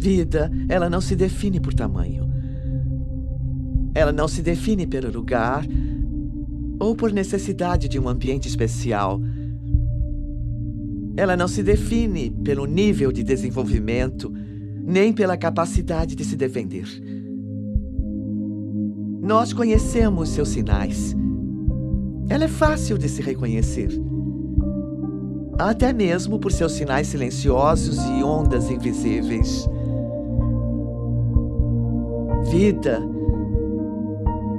Vida, ela não se define por tamanho. Ela não se define pelo lugar ou por necessidade de um ambiente especial. Ela não se define pelo nível de desenvolvimento, nem pela capacidade de se defender. Nós conhecemos seus sinais. Ela é fácil de se reconhecer. Até mesmo por seus sinais silenciosos e ondas invisíveis. Vida,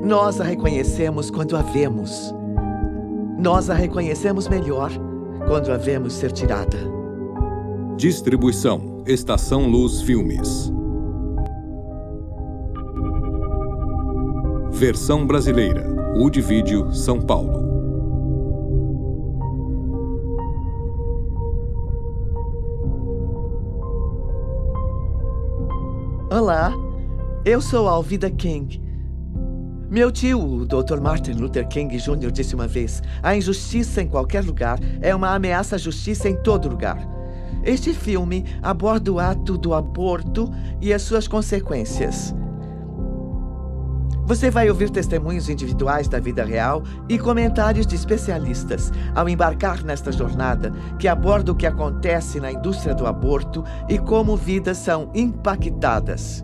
nós a reconhecemos quando a vemos. Nós a reconhecemos melhor quando a vemos ser tirada. Distribuição: Estação Luz Filmes. Versão brasileira: Wood Video, São Paulo. Olá, eu sou Alvida King. Meu tio, o Dr. Martin Luther King Jr., disse uma vez: a injustiça em qualquer lugar é uma ameaça à justiça em todo lugar. Este filme aborda o ato do aborto e as suas consequências. Você vai ouvir testemunhos individuais da vida real e comentários de especialistas ao embarcar nesta jornada que aborda o que acontece na indústria do aborto e como vidas são impactadas.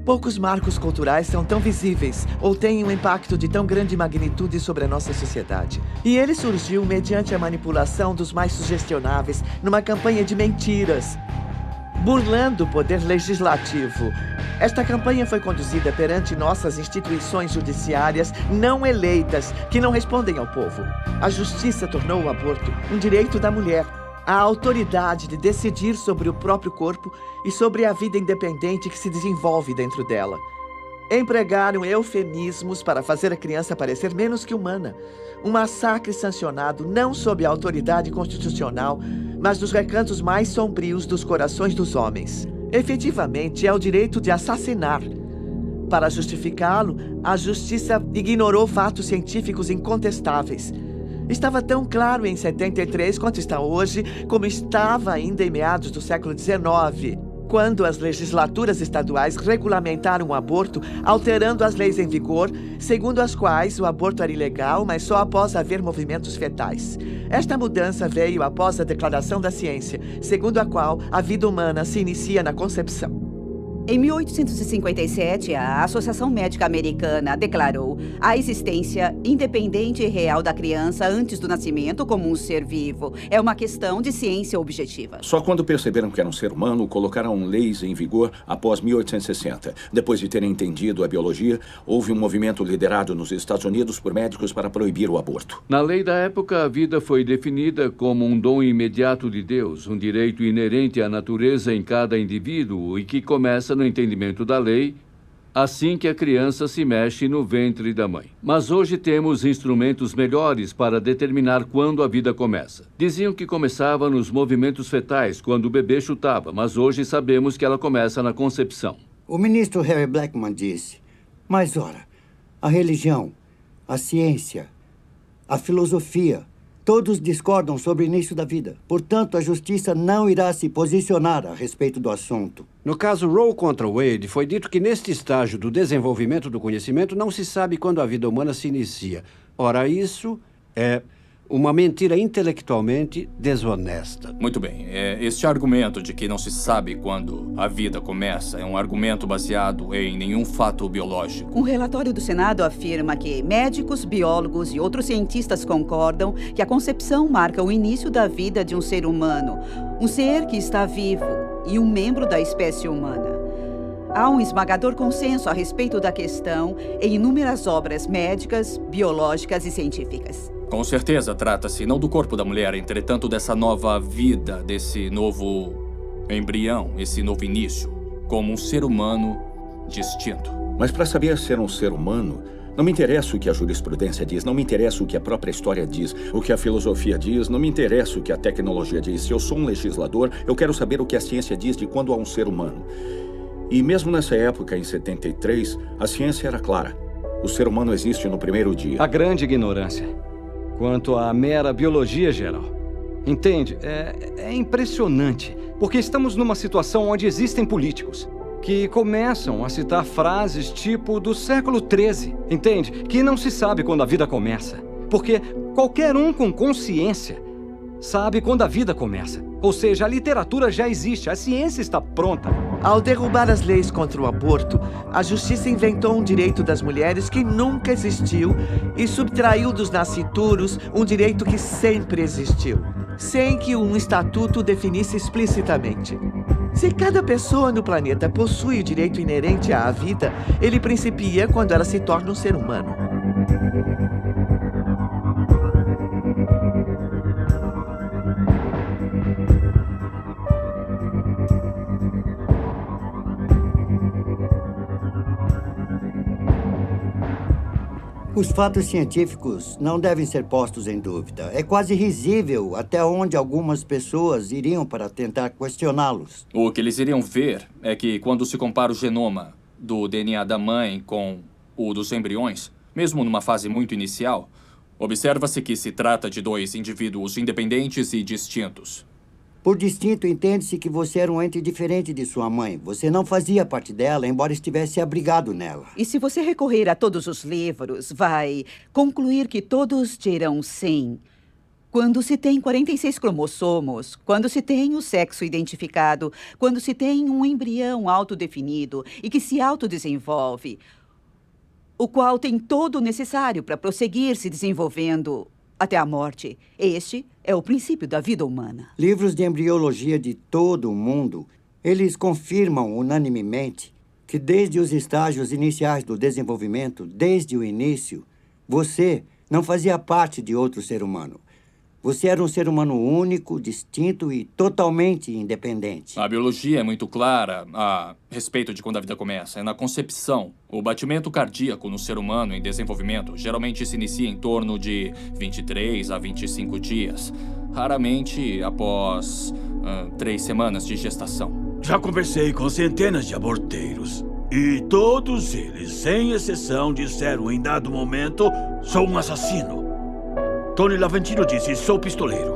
Poucos marcos culturais são tão visíveis ou têm um impacto de tão grande magnitude sobre a nossa sociedade. E ele surgiu mediante a manipulação dos mais sugestionáveis numa campanha de mentiras, burlando o poder legislativo. Esta campanha foi conduzida perante nossas instituições judiciárias não eleitas, que não respondem ao povo. A justiça tornou o aborto um direito da mulher, a autoridade de decidir sobre o próprio corpo e sobre a vida independente que se desenvolve dentro dela. Empregaram eufemismos para fazer a criança parecer menos que humana. Um massacre sancionado não sob a autoridade constitucional, mas dos recantos mais sombrios dos corações dos homens. Efetivamente, é o direito de assassinar. Para justificá-lo, a justiça ignorou fatos científicos incontestáveis. Estava tão claro em 73 quanto está hoje, como estava ainda em meados do século XIX, quando as legislaturas estaduais regulamentaram o aborto, alterando as leis em vigor, segundo as quais o aborto era ilegal, mas só após haver movimentos fetais. Esta mudança veio após a declaração da ciência, segundo a qual a vida humana se inicia na concepção. Em 1857, a Associação Médica Americana declarou a existência independente e real da criança antes do nascimento como um ser vivo. É uma questão de ciência objetiva. Só quando perceberam que era um ser humano, colocaram leis em vigor após 1860. Depois de terem entendido a biologia, houve um movimento liderado nos Estados Unidos por médicos para proibir o aborto. Na lei da época, a vida foi definida como um dom imediato de Deus, um direito inerente à natureza em cada indivíduo e que começa no entendimento da lei, assim que a criança se mexe no ventre da mãe. Mas hoje temos instrumentos melhores para determinar quando a vida começa. Diziam que começava nos movimentos fetais, quando o bebê chutava, mas hoje sabemos que ela começa na concepção. O ministro Harry Blackman disse: mas ora, a religião, a ciência, a filosofia, todos discordam sobre o início da vida. Portanto, a justiça não irá se posicionar a respeito do assunto. No caso Roe contra Wade, foi dito que neste estágio do desenvolvimento do conhecimento não se sabe quando a vida humana se inicia. Ora, isso é uma mentira intelectualmente desonesta. Muito bem. Este argumento de que não se sabe quando a vida começa é um argumento baseado em nenhum fato biológico. Um relatório do Senado afirma que médicos, biólogos e outros cientistas concordam que a concepção marca o início da vida de um ser humano, um ser que está vivo e um membro da espécie humana. Há um esmagador consenso a respeito da questão em inúmeras obras médicas, biológicas e científicas. Com certeza trata-se não do corpo da mulher, entretanto dessa nova vida, desse novo embrião, esse novo início, como um ser humano distinto. Mas para saber ser um ser humano, não me interessa o que a jurisprudência diz, não me interessa o que a própria história diz, o que a filosofia diz, não me interessa o que a tecnologia diz. Se eu sou um legislador, eu quero saber o que a ciência diz de quando há um ser humano. E mesmo nessa época, em 73, a ciência era clara. O ser humano existe no primeiro dia. A grande ignorância quanto à mera biologia geral. Entende? É impressionante, porque estamos numa situação onde existem políticos que começam a citar frases tipo do século XIII, entende? Que não se sabe quando a vida começa, porque qualquer um com consciência sabe quando a vida começa. Ou seja, a literatura já existe, a ciência está pronta. Ao derrubar as leis contra o aborto, a justiça inventou um direito das mulheres que nunca existiu e subtraiu dos nascituros um direito que sempre existiu, sem que um estatuto definisse explicitamente. Se cada pessoa no planeta possui o direito inerente à vida, ele principia quando ela se torna um ser humano. Os fatos científicos não devem ser postos em dúvida. É quase risível até onde algumas pessoas iriam para tentar questioná-los. O que eles iriam ver é que quando se compara o genoma do DNA da mãe com o dos embriões, mesmo numa fase muito inicial, observa-se que se trata de dois indivíduos independentes e distintos. Por distinto, entende-se que você era um ente diferente de sua mãe. Você não fazia parte dela, embora estivesse abrigado nela. E se você recorrer a todos os livros, vai concluir que todos dirão sim. Quando se tem 46 cromossomos, quando se tem o sexo identificado, quando se tem um embrião autodefinido e que se autodesenvolve, o qual tem todo o necessário para prosseguir se desenvolvendo até a morte. Este é o princípio da vida humana. Livros de embriologia de todo o mundo, eles confirmam unanimemente que desde os estágios iniciais do desenvolvimento, desde o início, você não fazia parte de outro ser humano. Você era um ser humano único, distinto e totalmente independente. A biologia é muito clara a respeito de quando a vida começa. É na concepção. O batimento cardíaco no ser humano em desenvolvimento geralmente se inicia em torno de 23 a 25 dias. Raramente após 3 semanas de gestação. Já conversei com centenas de aborteiros. E todos eles, sem exceção, disseram em dado momento: sou um assassino. Tony Lavantino disse: sou pistoleiro.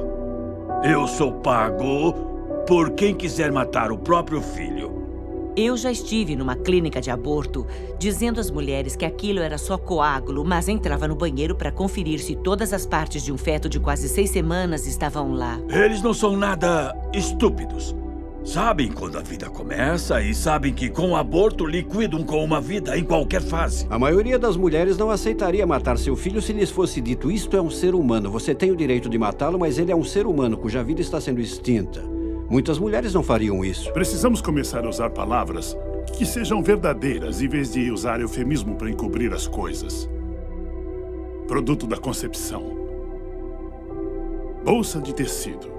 Eu sou pago por quem quiser matar o próprio filho. Eu já estive numa clínica de aborto dizendo às mulheres que aquilo era só coágulo, mas entrava no banheiro para conferir se todas as partes de um feto de quase 6 semanas estavam lá. Eles não são nada estúpidos. Sabem quando a vida começa e sabem que com o aborto liquidam com uma vida em qualquer fase. A maioria das mulheres não aceitaria matar seu filho se lhes fosse dito: isto é um ser humano, você tem o direito de matá-lo, mas ele é um ser humano cuja vida está sendo extinta. Muitas mulheres não fariam isso. Precisamos começar a usar palavras que sejam verdadeiras, em vez de usar eufemismo para encobrir as coisas. Produto da concepção. Bolsa de tecido.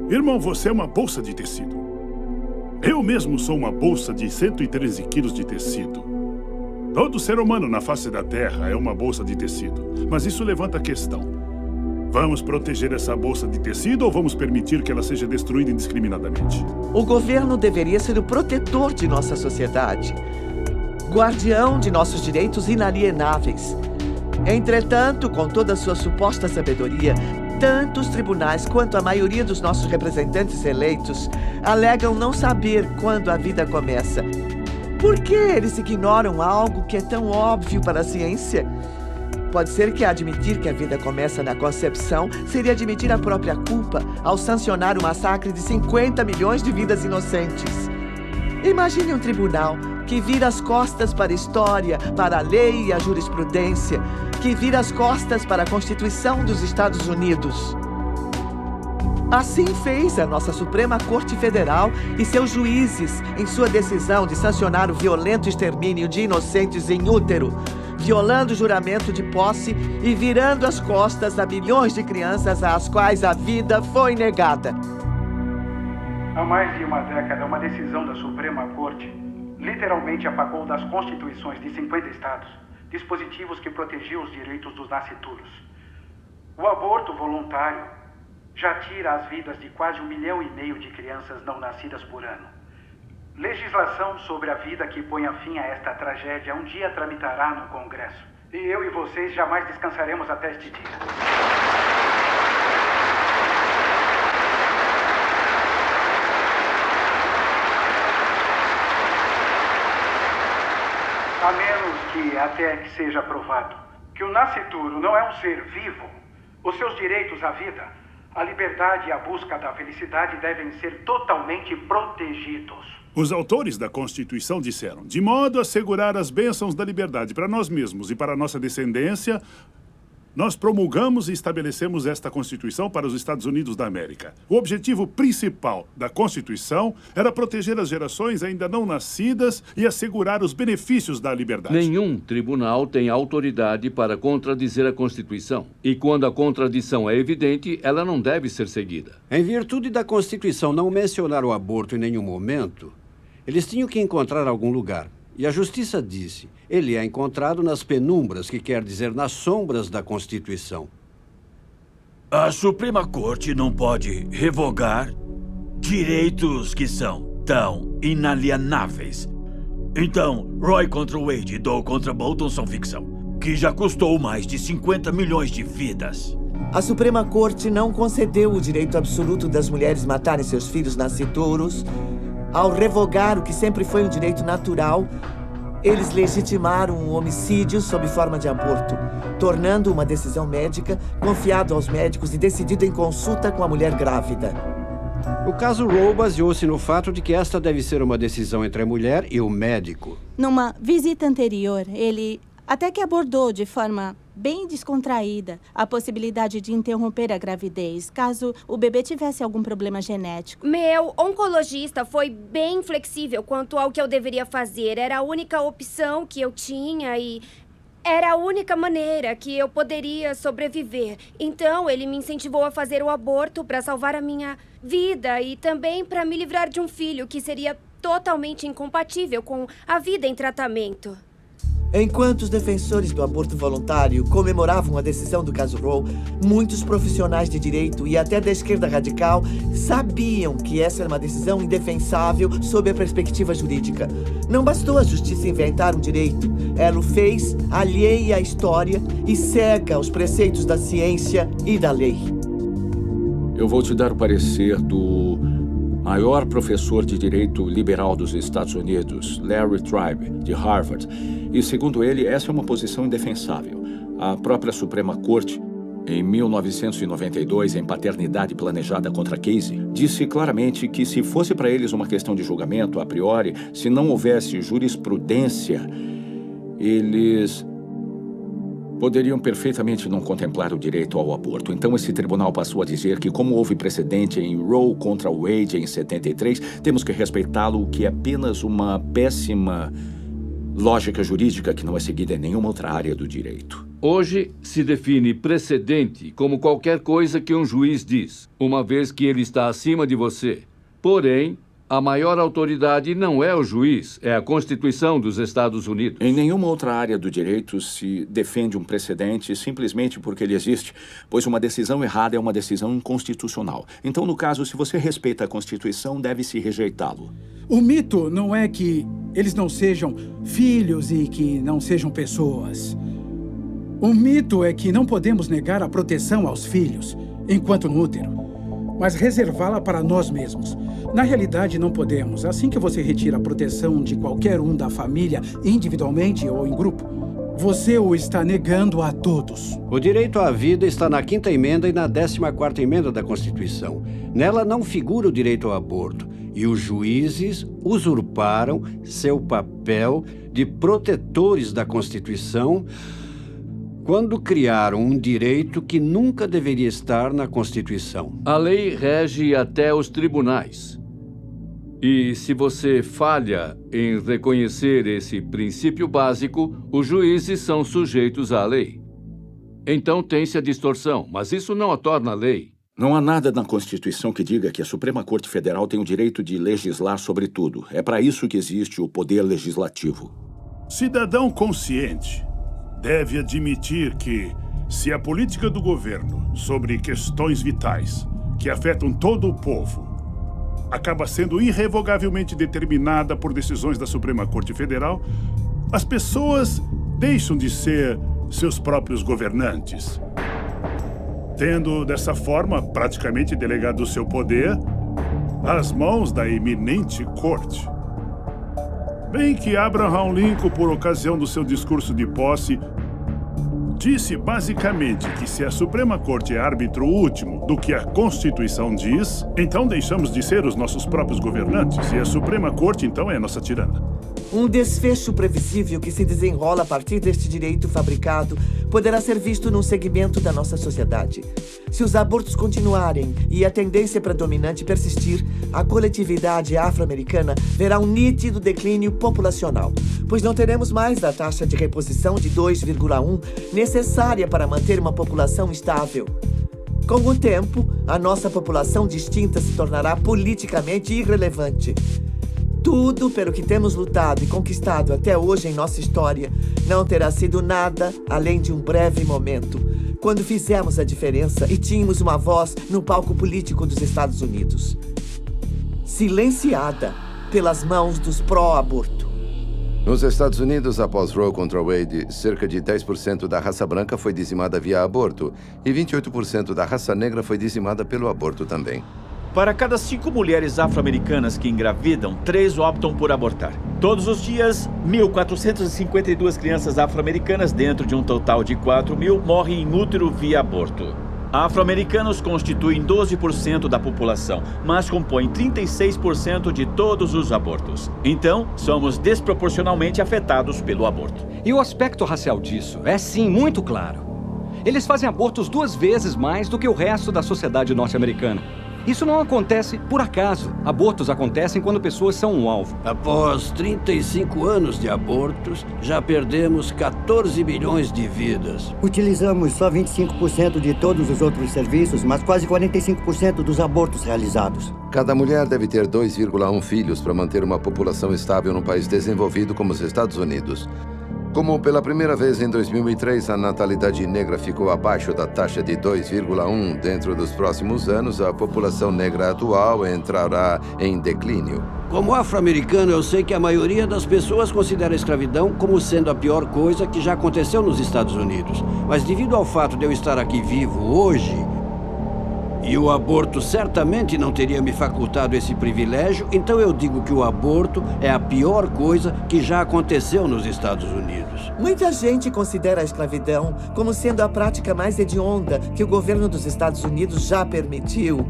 Irmão, você é uma bolsa de tecido. Eu mesmo sou uma bolsa de 113 quilos de tecido. Todo ser humano na face da Terra é uma bolsa de tecido. Mas isso levanta a questão. Vamos proteger essa bolsa de tecido ou vamos permitir que ela seja destruída indiscriminadamente? O governo deveria ser o protetor de nossa sociedade, guardião de nossos direitos inalienáveis. Entretanto, com toda a sua suposta sabedoria, tanto os tribunais quanto a maioria dos nossos representantes eleitos alegam não saber quando a vida começa. Por que eles ignoram algo que é tão óbvio para a ciência? Pode ser que admitir que a vida começa na concepção seria admitir a própria culpa ao sancionar o massacre de 50 milhões de vidas inocentes. Imagine um tribunal que vira as costas para a história, para a lei e a jurisprudência, que vira as costas para a Constituição dos Estados Unidos. Assim fez a nossa Suprema Corte Federal e seus juízes em sua decisão de sancionar o violento extermínio de inocentes em útero, violando o juramento de posse e virando as costas a milhões de crianças às quais a vida foi negada. Há mais de uma década, uma decisão da Suprema Corte literalmente apagou das constituições de 50 estados dispositivos que protegiam os direitos dos nascituros. O aborto voluntário já tira as vidas de quase 1,5 milhão de crianças não nascidas por ano. Legislação sobre a vida que ponha fim a esta tragédia um dia tramitará no Congresso. E eu e vocês jamais descansaremos até este dia. A menos que até que seja provado que o nascituro não é um ser vivo, os seus direitos à vida, a liberdade e a busca da felicidade devem ser totalmente protegidos. Os autores da Constituição disseram, de modo a assegurar as bênçãos da liberdade para nós mesmos e para a nossa descendência, nós promulgamos e estabelecemos esta Constituição para os Estados Unidos da América. O objetivo principal da Constituição era proteger as gerações ainda não nascidas e assegurar os benefícios da liberdade. Nenhum tribunal tem autoridade para contradizer a Constituição. E quando a contradição é evidente, ela não deve ser seguida. Em virtude da Constituição não mencionar o aborto em nenhum momento, eles tinham que encontrar algum lugar. E a Justiça disse, ele é encontrado nas penumbras, que quer dizer nas sombras da Constituição. A Suprema Corte não pode revogar direitos que são tão inalienáveis. Então, Roy contra Wade e Doe contra Bolton são ficção, que já custou mais de 50 milhões de vidas. A Suprema Corte não concedeu o direito absoluto das mulheres matarem seus filhos nascitouros. Ao revogar o que sempre foi um direito natural, eles legitimaram um homicídio sob forma de aborto, tornando uma decisão médica confiado aos médicos e decidido em consulta com a mulher grávida. O caso Roe baseou-se no fato de que esta deve ser uma decisão entre a mulher e o médico. Numa visita anterior, ele até que abordou de forma bem descontraída a possibilidade de interromper a gravidez, caso o bebê tivesse algum problema genético. Meu oncologista foi bem flexível quanto ao que eu deveria fazer. Era a única opção que eu tinha e era a única maneira que eu poderia sobreviver. Então, ele me incentivou a fazer o aborto para salvar a minha vida e também para me livrar de um filho que seria totalmente incompatível com a vida em tratamento. Enquanto os defensores do aborto voluntário comemoravam a decisão do caso Roe, muitos profissionais de direito e até da esquerda radical sabiam que essa era uma decisão indefensável sob a perspectiva jurídica. Não bastou a justiça inventar um direito, ela o fez alheia à história e cega aos preceitos da ciência e da lei. Eu vou te dar o parecer do maior professor de direito liberal dos Estados Unidos, Larry Tribe, de Harvard. E, segundo ele, essa é uma posição indefensável. A própria Suprema Corte, em 1992, em paternidade planejada contra Casey, disse claramente que se fosse para eles uma questão de julgamento a priori, se não houvesse jurisprudência, eles poderiam perfeitamente não contemplar o direito ao aborto. Então, esse tribunal passou a dizer que, como houve precedente em Roe contra Wade em 73, temos que respeitá-lo, o que é apenas uma péssima lógica jurídica que não é seguida em nenhuma outra área do direito. Hoje se define precedente como qualquer coisa que um juiz diz, uma vez que ele está acima de você. Porém, a maior autoridade não é o juiz, é a Constituição dos Estados Unidos. Em nenhuma outra área do direito se defende um precedente simplesmente porque ele existe, pois uma decisão errada é uma decisão inconstitucional. Então, no caso, se você respeita a Constituição, deve-se rejeitá-lo. O mito não é que eles não sejam filhos e que não sejam pessoas. O mito é que não podemos negar a proteção aos filhos enquanto no útero, mas reservá-la para nós mesmos. Na realidade, não podemos. Assim que você retira a proteção de qualquer um da família, individualmente ou em grupo, você o está negando a todos. O direito à vida está na 5ª emenda e na 14ª emenda da Constituição. Nela não figura o direito ao aborto. E os juízes usurparam seu papel de protetores da Constituição quando criaram um direito que nunca deveria estar na Constituição. A lei rege até os tribunais. E se você falha em reconhecer esse princípio básico, os juízes são sujeitos à lei. Então tem-se a distorção, mas isso não a torna lei. Não há nada na Constituição que diga que a Suprema Corte Federal tem o direito de legislar sobre tudo. É para isso que existe o poder legislativo. Cidadão consciente deve admitir que, se a política do governo sobre questões vitais que afetam todo o povo acaba sendo irrevogavelmente determinada por decisões da Suprema Corte Federal, as pessoas deixam de ser seus próprios governantes, tendo, dessa forma, praticamente delegado o seu poder às mãos da eminente corte. Bem que Abraham Lincoln, por ocasião do seu discurso de posse, disse basicamente que se a Suprema Corte é árbitro último do que a Constituição diz, então deixamos de ser os nossos próprios governantes e a Suprema Corte, então, é a nossa tirana. Um desfecho previsível que se desenrola a partir deste direito fabricado poderá ser visto num segmento da nossa sociedade. Se os abortos continuarem e a tendência predominante persistir, a coletividade afro-americana verá um nítido declínio populacional, pois não teremos mais a taxa de reposição de 2,1 necessária para manter uma população estável. Com o tempo, a nossa população distinta se tornará politicamente irrelevante. Tudo pelo que temos lutado e conquistado até hoje em nossa história não terá sido nada além de um breve momento, quando fizemos a diferença e tínhamos uma voz no palco político dos Estados Unidos. Silenciada pelas mãos dos pró-aborto. Nos Estados Unidos, após Roe contra Wade, cerca de 10% da raça branca foi dizimada via aborto e 28% da raça negra foi dizimada pelo aborto também. Para cada 5 mulheres afro-americanas que engravidam, 3 optam por abortar. Todos os dias, 1.452 crianças afro-americanas, dentro de um total de 4.000, morrem in útero via aborto. Afro-americanos constituem 12% da população, mas compõem 36% de todos os abortos. Então, somos desproporcionalmente afetados pelo aborto. E o aspecto racial disso é, sim, muito claro. Eles fazem abortos 2 vezes mais do que o resto da sociedade norte-americana. Isso não acontece por acaso. Abortos acontecem quando pessoas são um alvo. Após 35 anos de abortos, já perdemos 14 milhões de vidas. Utilizamos só 25% de todos os outros serviços, mas quase 45% dos abortos realizados. Cada mulher deve ter 2,1 filhos para manter uma população estável num país desenvolvido como os Estados Unidos. Como pela primeira vez em 2003 a natalidade negra ficou abaixo da taxa de 2,1 dentro dos próximos anos, a população negra atual entrará em declínio. Como afro-americano, eu sei que a maioria das pessoas considera a escravidão como sendo a pior coisa que já aconteceu nos Estados Unidos. Mas devido ao fato de eu estar aqui vivo hoje, e o aborto certamente não teria me facultado esse privilégio, então eu digo que o aborto é a pior coisa que já aconteceu nos Estados Unidos. Muita gente considera a escravidão como sendo a prática mais hedionda que o governo dos Estados Unidos já permitiu.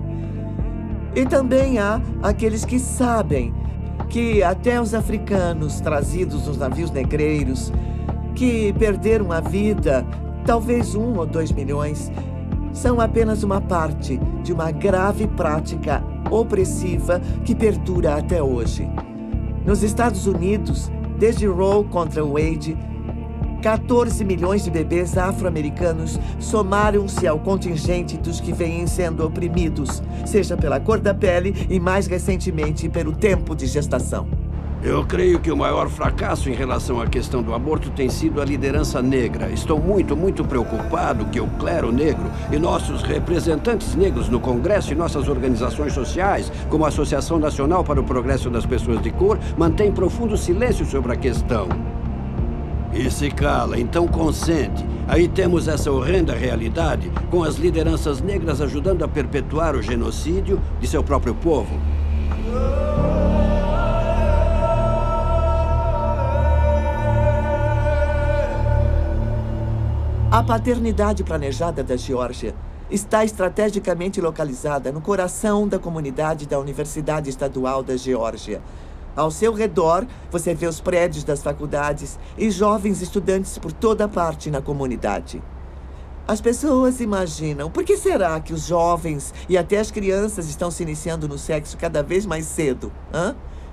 E também há aqueles que sabem que até os africanos trazidos nos navios negreiros, que perderam a vida, talvez 1 ou 2 milhões, são apenas uma parte de uma grave prática opressiva que perdura até hoje. Nos Estados Unidos, desde Roe contra Wade, 14 milhões de bebês afro-americanos somaram-se ao contingente dos que vêm sendo oprimidos, seja pela cor da pele e, mais recentemente, pelo tempo de gestação. Eu creio que o maior fracasso em relação à questão do aborto tem sido a liderança negra. Estou muito preocupado que o clero negro e nossos representantes negros no Congresso e nossas organizações sociais, como a Associação Nacional para o Progresso das Pessoas de Cor, mantêm profundo silêncio sobre a questão. E se cala, então consente. Aí temos essa horrenda realidade, com as lideranças negras ajudando a perpetuar o genocídio de seu próprio povo. A paternidade planejada da Geórgia está estrategicamente localizada no coração da comunidade da Universidade Estadual da Geórgia. Ao seu redor, você vê os prédios das faculdades e jovens estudantes por toda parte na comunidade. As pessoas imaginam, por que será que os jovens e até as crianças estão se iniciando no sexo cada vez mais cedo?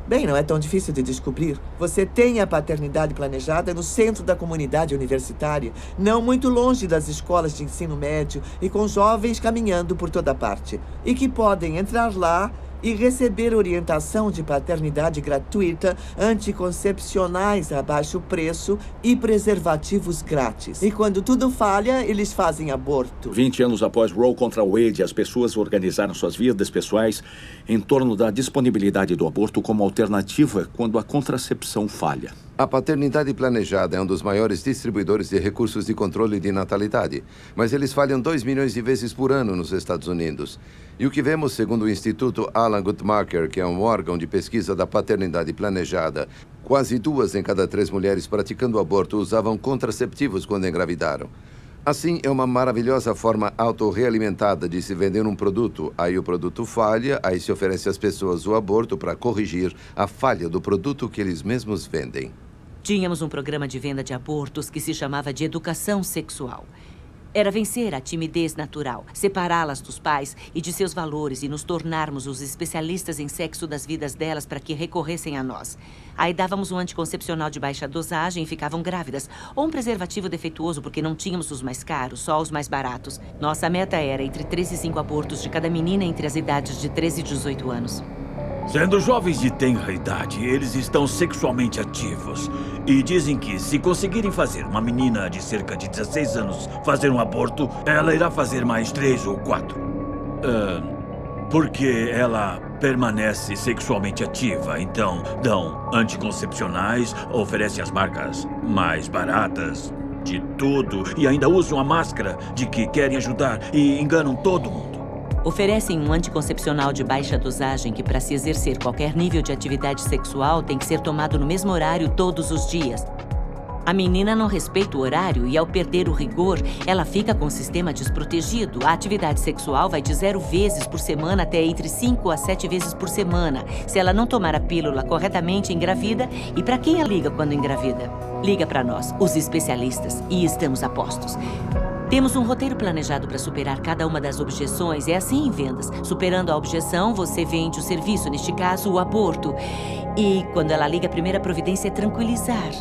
Bem, não é tão difícil de descobrir. Você tem a paternidade planejada no centro da comunidade universitária, não muito longe das escolas de ensino médio e com jovens caminhando por toda parte, e que podem entrar lá e receber orientação de paternidade gratuita, anticoncepcionais a baixo preço e preservativos grátis. E quando tudo falha, eles fazem aborto. 20 anos após Roe contra Wade, as pessoas organizaram suas vidas pessoais em torno da disponibilidade do aborto como alternativa quando a contracepção falha. A paternidade planejada é um dos maiores distribuidores de recursos de controle de natalidade, mas eles falham 2 milhões de vezes por ano nos Estados Unidos. E o que vemos, segundo o Instituto Alan Guttmacher, que é um órgão de pesquisa da paternidade planejada, quase 2 em cada 3 mulheres praticando aborto usavam contraceptivos quando engravidaram. Assim, é uma maravilhosa forma autorrealimentada de se vender um produto. Aí o produto falha, aí se oferece às pessoas o aborto para corrigir a falha do produto que eles mesmos vendem. Tínhamos um programa de venda de abortos que se chamava de educação sexual. Era vencer a timidez natural, separá-las dos pais e de seus valores e nos tornarmos os especialistas em sexo das vidas delas para que recorressem a nós. Aí dávamos um anticoncepcional de baixa dosagem e ficavam grávidas, ou um preservativo defeituoso porque não tínhamos os mais caros, só os mais baratos. Nossa meta era entre 3 e 5 abortos de cada menina entre as idades de 13 e 18 anos. Sendo jovens de tenra idade, eles estão sexualmente ativos. E dizem que se conseguirem fazer uma menina de cerca de 16 anos fazer um aborto, ela irá fazer mais 3 ou 4. Porque ela permanece sexualmente ativa. Então, dão anticoncepcionais, oferecem as marcas mais baratas de tudo e ainda usam a máscara de que querem ajudar e enganam todo mundo. Oferecem um anticoncepcional de baixa dosagem que, para se exercer qualquer nível de atividade sexual, tem que ser tomado no mesmo horário todos os dias. A menina não respeita o horário e, ao perder o rigor, ela fica com o sistema desprotegido. A atividade sexual vai de 0 vezes por semana até entre 5 a 7 vezes por semana. Se ela não tomar a pílula corretamente, engravida. E para quem ela liga quando engravida? Liga para nós, os especialistas, e estamos a postos. Temos um roteiro planejado para superar cada uma das objeções. É assim em vendas. Superando a objeção, você vende o serviço, neste caso, o aborto. E quando ela liga, a primeira providência é tranquilizar.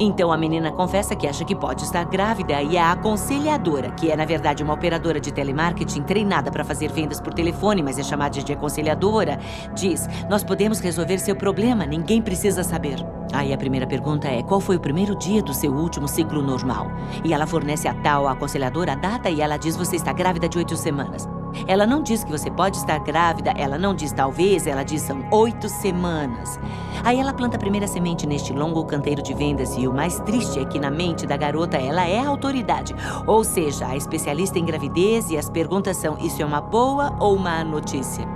Então a menina confessa que acha que pode estar grávida e a aconselhadora, que é na verdade uma operadora de telemarketing treinada para fazer vendas por telefone, mas é chamada de aconselhadora, diz: nós podemos resolver seu problema, ninguém precisa saber. Aí a primeira pergunta é: qual foi o primeiro dia do seu último ciclo normal? E ela fornece a tal aconselhadora a data e ela diz: você está grávida de 8 semanas. Ela não diz que você pode estar grávida, ela não diz talvez, ela diz são 8 semanas. Aí ela planta a primeira semente neste longo canteiro de vendas e o mais triste é que na mente da garota ela é a autoridade. Ou seja, a especialista em gravidez e as perguntas são: isso é uma boa ou má notícia?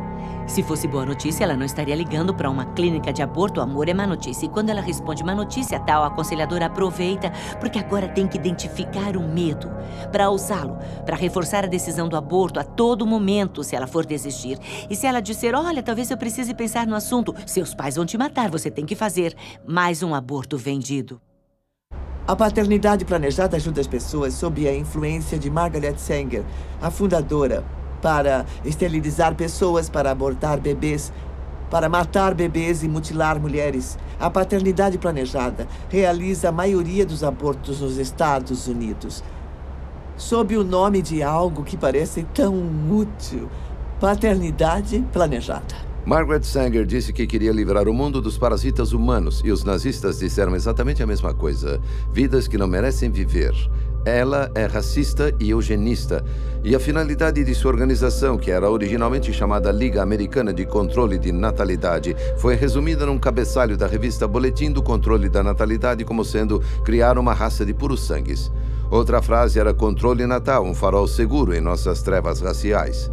Se fosse boa notícia, ela não estaria ligando para uma clínica de aborto. Amor é má notícia. E quando ela responde má notícia, tal aconselhadora aproveita, porque agora tem que identificar o medo para usá-lo, para reforçar a decisão do aborto a todo momento, se ela for desistir. E se ela disser: olha, talvez eu precise pensar no assunto, seus pais vão te matar, você tem que fazer mais um aborto vendido. A paternidade planejada ajuda as pessoas sob a influência de Margaret Sanger, a fundadora, para esterilizar pessoas, para abortar bebês, para matar bebês e mutilar mulheres. A paternidade planejada realiza a maioria dos abortos nos Estados Unidos, sob o nome de algo que parece tão útil: paternidade planejada. Margaret Sanger disse que queria livrar o mundo dos parasitas humanos, e os nazistas disseram exatamente a mesma coisa: vidas que não merecem viver. Ela é racista e eugenista, e a finalidade de sua organização, que era originalmente chamada Liga Americana de Controle de Natalidade, foi resumida num cabeçalho da revista Boletim do Controle da Natalidade como sendo criar uma raça de puros sangues. Outra frase era controle natal, um farol seguro em nossas trevas raciais.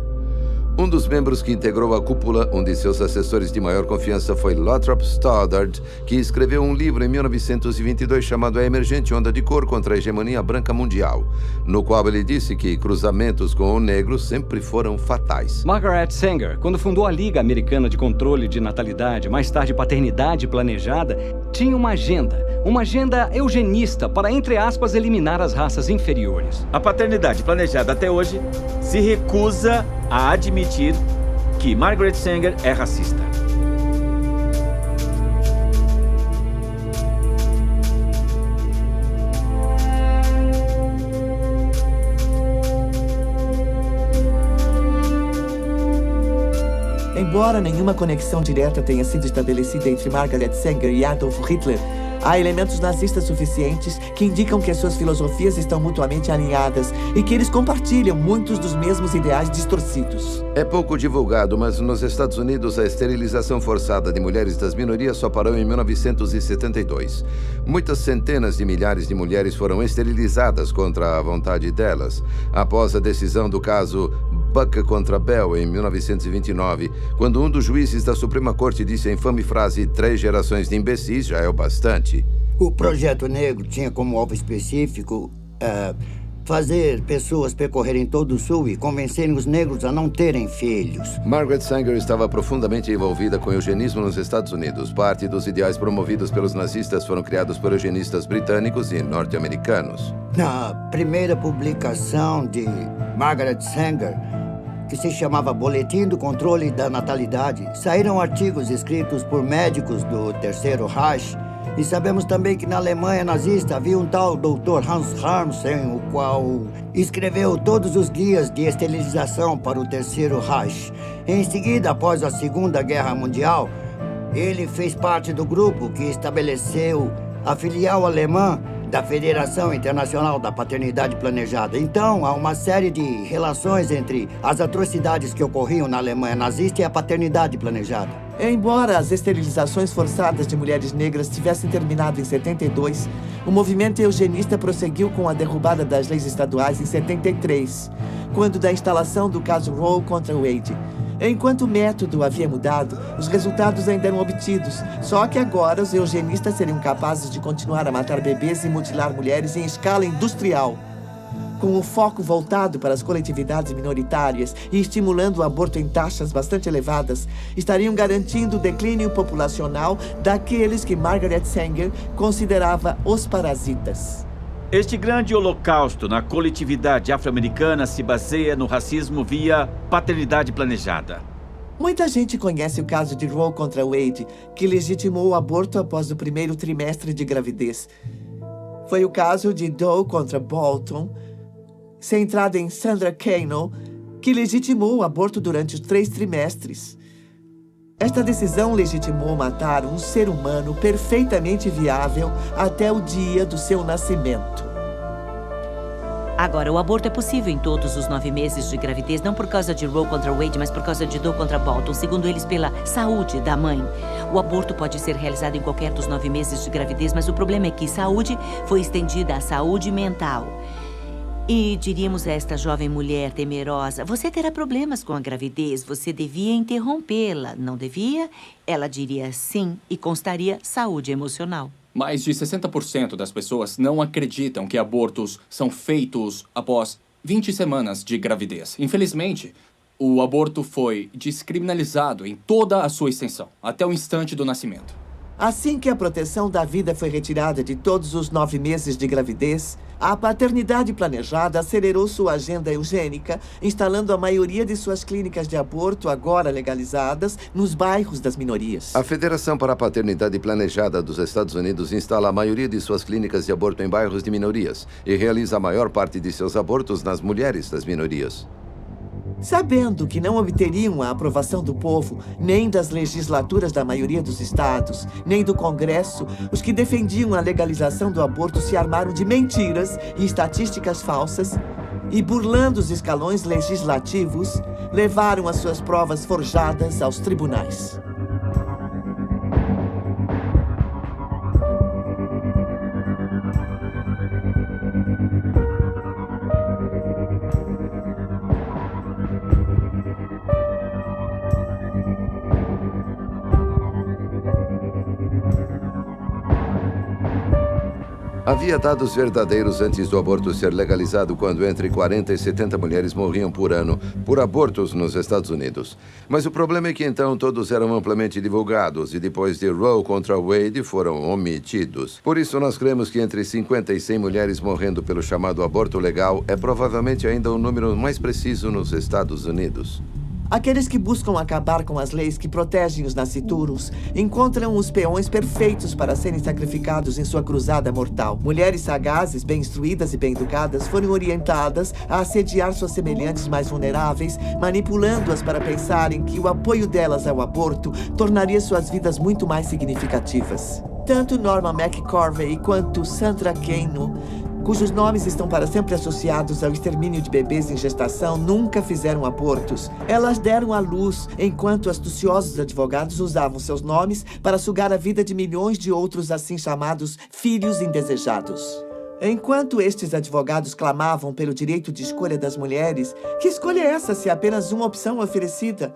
Um dos membros que integrou a cúpula, um de seus assessores de maior confiança, foi Lothrop Stoddard, que escreveu um livro em 1922 chamado A Emergente Onda de Cor contra a Hegemonia Branca Mundial, no qual ele disse que cruzamentos com o negro sempre foram fatais. Margaret Sanger, quando fundou a Liga Americana de Controle de Natalidade, mais tarde Paternidade Planejada, tinha uma agenda eugenista para, entre aspas, eliminar as raças inferiores. A paternidade planejada até hoje se recusa a admitir que Margaret Sanger é racista. Embora nenhuma conexão direta tenha sido estabelecida entre Margaret Sanger e Adolf Hitler, Há elementos nazistas suficientes que indicam que as suas filosofias estão mutuamente alinhadas e que eles compartilham muitos dos mesmos ideais distorcidos. É pouco divulgado, mas nos Estados Unidos a esterilização forçada de mulheres das minorias só parou em 1972. Muitas centenas de milhares de mulheres foram esterilizadas contra a vontade delas, após a decisão do caso Buck contra Bell, em 1929, quando um dos juízes da Suprema Corte disse a infame frase: 3 gerações de imbecis já é o bastante. O Projeto Negro tinha como alvo específico fazer pessoas percorrerem todo o Sul e convencerem os negros a não terem filhos. Margaret Sanger estava profundamente envolvida com o eugenismo nos Estados Unidos. Parte dos ideais promovidos pelos nazistas foram criados por eugenistas britânicos e norte-americanos. Na primeira publicação de Margaret Sanger, que se chamava Boletim do Controle da Natalidade, saíram artigos escritos por médicos do Terceiro Reich. E sabemos também que na Alemanha nazista havia um tal Dr. Hans Harmsen, o qual escreveu todos os guias de esterilização para o Terceiro Reich. Em seguida, após a Segunda Guerra Mundial, ele fez parte do grupo que estabeleceu a filial alemã da Federação Internacional da Paternidade Planejada. Então, há uma série de relações entre as atrocidades que ocorriam na Alemanha nazista e a paternidade planejada. Embora as esterilizações forçadas de mulheres negras tivessem terminado em 72, o movimento eugenista prosseguiu com a derrubada das leis estaduais em 73, quando da instalação do caso Roe contra Wade. Enquanto o método havia mudado, os resultados ainda eram obtidos. Só que agora os eugenistas seriam capazes de continuar a matar bebês e mutilar mulheres em escala industrial. Com o foco voltado para as coletividades minoritárias e estimulando o aborto em taxas bastante elevadas, estariam garantindo o declínio populacional daqueles que Margaret Sanger considerava os parasitas. Este grande holocausto na coletividade afro-americana se baseia no racismo via paternidade planejada. Muita gente conhece o caso de Roe contra Wade, que legitimou o aborto após o primeiro trimestre de gravidez. Foi o caso de Doe contra Bolton, centrado em Sandra Cano, que legitimou o aborto durante os 3 trimestres. Esta decisão legitimou matar um ser humano perfeitamente viável até o dia do seu nascimento. Agora, o aborto é possível em todos os 9 meses de gravidez, não por causa de Roe contra Wade, mas por causa de Doe contra Bolton, segundo eles, pela saúde da mãe. O aborto pode ser realizado em qualquer dos 9 meses de gravidez, mas o problema é que saúde foi estendida à saúde mental. E diríamos a esta jovem mulher temerosa: você terá problemas com a gravidez, você devia interrompê-la, não devia? Ela diria sim e constaria saúde emocional. Mais de 60% das pessoas não acreditam que abortos são feitos após 20 semanas de gravidez. Infelizmente, o aborto foi descriminalizado em toda a sua extensão, até o instante do nascimento. Assim que a proteção da vida foi retirada de todos os 9 meses de gravidez, a paternidade planejada acelerou sua agenda eugênica, instalando a maioria de suas clínicas de aborto, agora legalizadas, nos bairros das minorias. A Federação para a Paternidade Planejada dos Estados Unidos instala a maioria de suas clínicas de aborto em bairros de minorias e realiza a maior parte de seus abortos nas mulheres das minorias. Sabendo que não obteriam a aprovação do povo, nem das legislaturas da maioria dos estados, nem do Congresso, os que defendiam a legalização do aborto se armaram de mentiras e estatísticas falsas e, burlando os escalões legislativos, levaram as suas provas forjadas aos tribunais. Havia dados verdadeiros antes do aborto ser legalizado, quando entre 40 e 70 mulheres morriam por ano por abortos nos Estados Unidos. Mas o problema é que então todos eram amplamente divulgados e depois de Roe contra Wade foram omitidos. Por isso nós cremos que entre 50 e 100 mulheres morrendo pelo chamado aborto legal é provavelmente ainda o número mais preciso nos Estados Unidos. Aqueles que buscam acabar com as leis que protegem os nascituros encontram os peões perfeitos para serem sacrificados em sua cruzada mortal. Mulheres sagazes, bem instruídas e bem educadas foram orientadas a assediar suas semelhantes mais vulneráveis, manipulando-as para pensarem que o apoio delas ao aborto tornaria suas vidas muito mais significativas. Tanto Norma McCorvey quanto Sandra Kano, cujos nomes estão para sempre associados ao extermínio de bebês em gestação, nunca fizeram abortos. Elas deram à luz, enquanto astuciosos advogados usavam seus nomes para sugar a vida de milhões de outros assim chamados filhos indesejados. Enquanto estes advogados clamavam pelo direito de escolha das mulheres, que escolha é essa se apenas uma opção oferecida?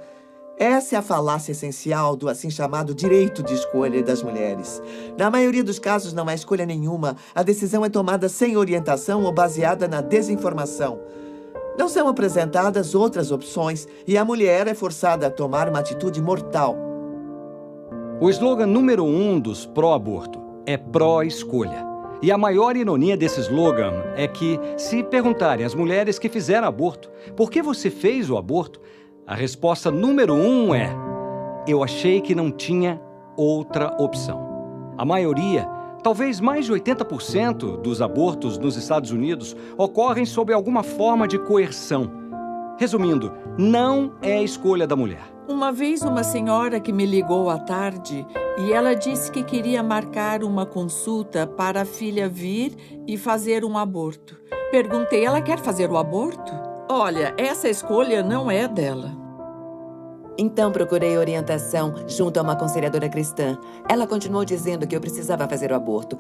Essa é a falácia essencial do assim chamado direito de escolha das mulheres. Na maioria dos casos não há escolha nenhuma. A decisão é tomada sem orientação ou baseada na desinformação. Não são apresentadas outras opções e a mulher é forçada a tomar uma atitude mortal. O slogan número 1 dos pró-aborto é pró-escolha. E a maior ironia desse slogan é que, se perguntarem às mulheres que fizeram aborto por que você fez o aborto, a resposta número 1 é: eu achei que não tinha outra opção. A maioria, talvez mais de 80% dos abortos nos Estados Unidos ocorrem sob alguma forma de coerção. Resumindo, não é a escolha da mulher. Uma vez uma senhora que me ligou à tarde e ela disse que queria marcar uma consulta para a filha vir e fazer um aborto. Perguntei, ela quer fazer o aborto? Olha, essa escolha não é dela. Então procurei orientação junto a uma aconselhadora cristã. Ela continuou dizendo que eu precisava fazer o aborto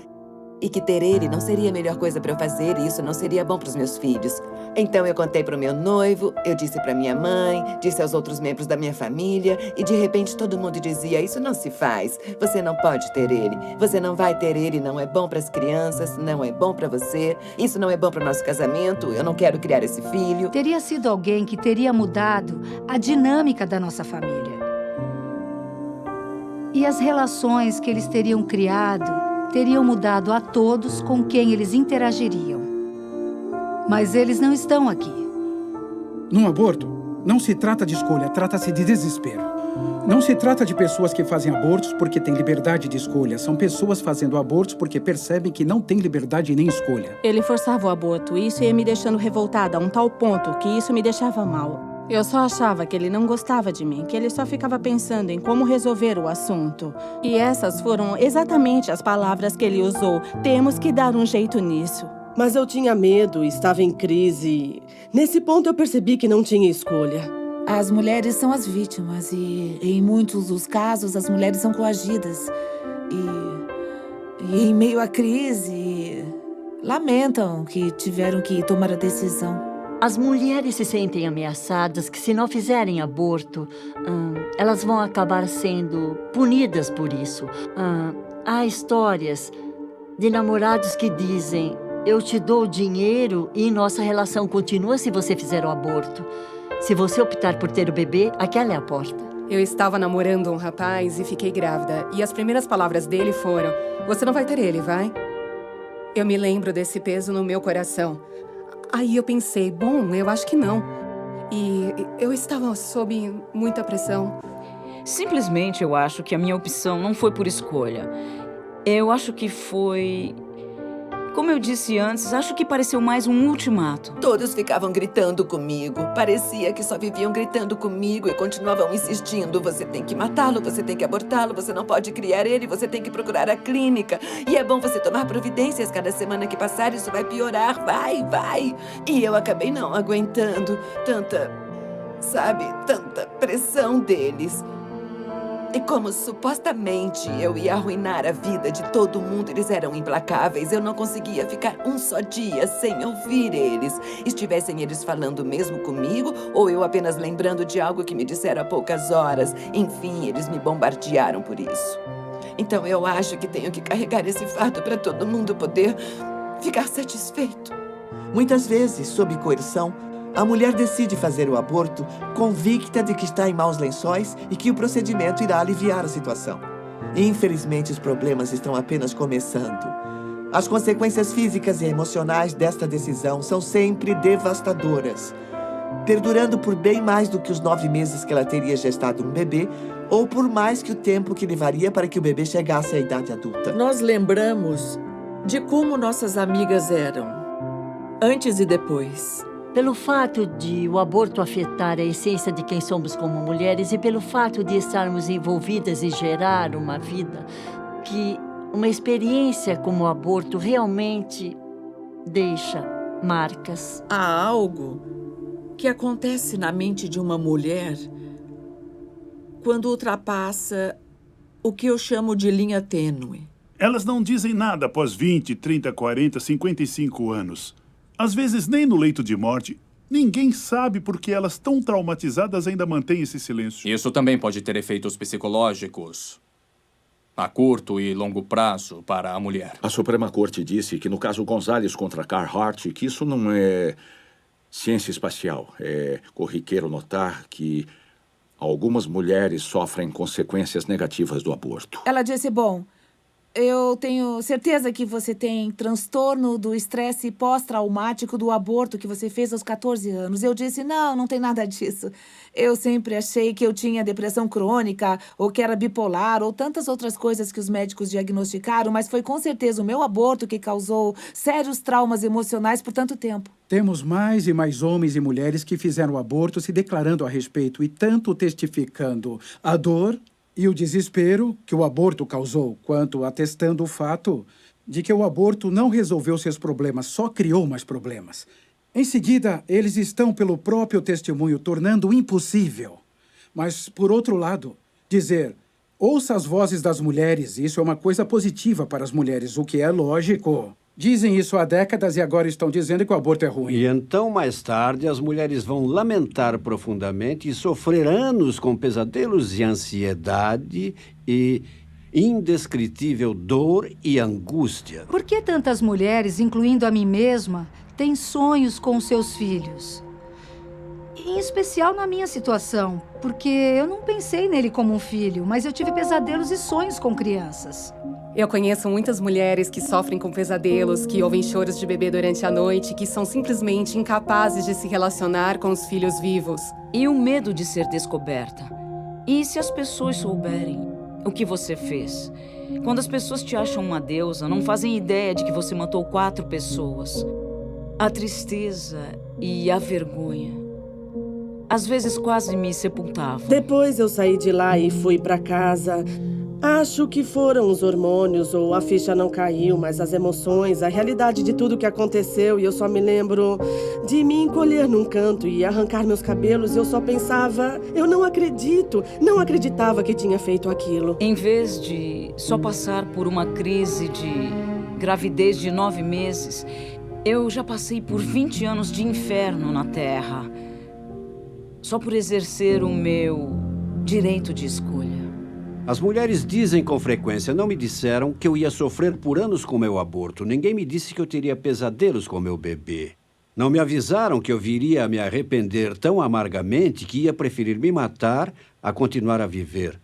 e que ter ele não seria a melhor coisa para eu fazer e isso não seria bom para os meus filhos. Então eu contei para o meu noivo, eu disse para minha mãe, disse aos outros membros da minha família e de repente todo mundo dizia: isso não se faz, você não pode ter ele, você não vai ter ele, não é bom para as crianças, não é bom para você, isso não é bom para o nosso casamento, eu não quero criar esse filho. Teria sido alguém que teria mudado a dinâmica da nossa família. E as relações que eles teriam criado teriam mudado a todos com quem eles interagiriam. Mas eles não estão aqui. Num aborto, não se trata de escolha, trata-se de desespero. Não se trata de pessoas que fazem abortos porque têm liberdade de escolha. São pessoas fazendo abortos porque percebem que não têm liberdade nem escolha. Ele forçava o aborto e isso ia me deixando revoltada a um tal ponto que isso me deixava mal. Eu só achava que ele não gostava de mim, que ele só ficava pensando em como resolver o assunto. E essas foram exatamente as palavras que ele usou. Temos que dar um jeito nisso. Mas eu tinha medo, estava em crise. Nesse ponto eu percebi que não tinha escolha. As mulheres são as vítimas e, em muitos dos casos, as mulheres são coagidas. E em meio à crise, lamentam que tiveram que tomar a decisão. As mulheres se sentem ameaçadas que, se não fizerem aborto, elas vão acabar sendo punidas por isso. Há histórias de namorados que dizem: eu te dou dinheiro e nossa relação continua se você fizer o aborto. Se você optar por ter o bebê, aquela é a porta. Eu estava namorando um rapaz e fiquei grávida. E as primeiras palavras dele foram: você não vai ter ele, vai? Eu me lembro desse peso no meu coração. Aí eu pensei, bom, eu acho que não. E eu estava sob muita pressão. Simplesmente eu acho que a minha opção não foi por escolha. Eu acho que foi... Como eu disse antes, acho que pareceu mais um ultimato. Todos ficavam gritando comigo. Parecia que só viviam gritando comigo e continuavam insistindo. Você tem que matá-lo, você tem que abortá-lo, você não pode criar ele, você tem que procurar a clínica. E é bom você tomar providências. Cada semana que passar, isso vai piorar. Vai. E eu acabei não aguentando tanta pressão deles. E como supostamente eu ia arruinar a vida de todo mundo, eles eram implacáveis. Eu não conseguia ficar um só dia sem ouvir eles. Estivessem eles falando mesmo comigo, ou eu apenas lembrando de algo que me disseram há poucas horas. Enfim, eles me bombardearam por isso. Então eu acho que tenho que carregar esse fardo para todo mundo poder ficar satisfeito. Muitas vezes, sob coerção, a mulher decide fazer o aborto convicta de que está em maus lençóis e que o procedimento irá aliviar a situação. Infelizmente, os problemas estão apenas começando. As consequências físicas e emocionais desta decisão são sempre devastadoras, perdurando por bem mais do que os 9 meses que ela teria gestado um bebê ou por mais que o tempo que levaria para que o bebê chegasse à idade adulta. Nós lembramos de como nossas amigas eram, antes e depois. Pelo fato de o aborto afetar a essência de quem somos como mulheres e pelo fato de estarmos envolvidas em gerar uma vida, que uma experiência como o aborto realmente deixa marcas. Há algo que acontece na mente de uma mulher quando ultrapassa o que eu chamo de linha tênue. Elas não dizem nada após 20, 30, 40, 55 anos. Às vezes, nem no leito de morte. Ninguém sabe por que elas, tão traumatizadas, ainda mantêm esse silêncio. Isso também pode ter efeitos psicológicos a curto e longo prazo para a mulher. A Suprema Corte disse que no caso Gonzalez contra Carhart, que isso não é ciência espacial. É corriqueiro notar que algumas mulheres sofrem consequências negativas do aborto. Ela disse, bom, eu tenho certeza que você tem transtorno do estresse pós-traumático do aborto que você fez aos 14 anos. Eu disse, não tem nada disso. Eu sempre achei que eu tinha depressão crônica, ou que era bipolar, ou tantas outras coisas que os médicos diagnosticaram, mas foi com certeza o meu aborto que causou sérios traumas emocionais por tanto tempo. Temos mais e mais homens e mulheres que fizeram o aborto se declarando a respeito e tanto testificando a dor e o desespero que o aborto causou, quanto atestando o fato de que o aborto não resolveu seus problemas, só criou mais problemas. Em seguida, eles estão, pelo próprio testemunho, tornando impossível. Mas, por outro lado, dizer, ouça as vozes das mulheres, isso é uma coisa positiva para as mulheres, o que é lógico. Dizem isso há décadas e agora estão dizendo que o aborto é ruim. E então, mais tarde, as mulheres vão lamentar profundamente e sofrer anos com pesadelos e ansiedade e indescritível dor e angústia. Por que tantas mulheres, incluindo a mim mesma, têm sonhos com seus filhos? Em especial na minha situação, porque eu não pensei nele como um filho, mas eu tive pesadelos e sonhos com crianças. Eu conheço muitas mulheres que sofrem com pesadelos, que ouvem choros de bebê durante a noite, que são simplesmente incapazes de se relacionar com os filhos vivos. E o medo de ser descoberta. E se as pessoas souberem o que você fez? Quando as pessoas te acham uma deusa, não fazem ideia de que você matou 4 pessoas. A tristeza e a vergonha, às vezes quase me sepultavam. Depois eu saí de lá e fui pra casa. Acho que foram os hormônios ou a ficha não caiu, mas as emoções, a realidade de tudo que aconteceu, e eu só me lembro de me encolher num canto e arrancar meus cabelos, e eu só pensava, eu não acredito, não acreditava que tinha feito aquilo. Em vez de só passar por uma crise de gravidez de 9 meses, eu já passei por 20 anos de inferno na Terra, só por exercer o meu direito de escolha. As mulheres dizem com frequência, não me disseram que eu ia sofrer por anos com meu aborto. Ninguém me disse que eu teria pesadelos com meu bebê. Não me avisaram que eu viria a me arrepender tão amargamente que ia preferir me matar a continuar a viver.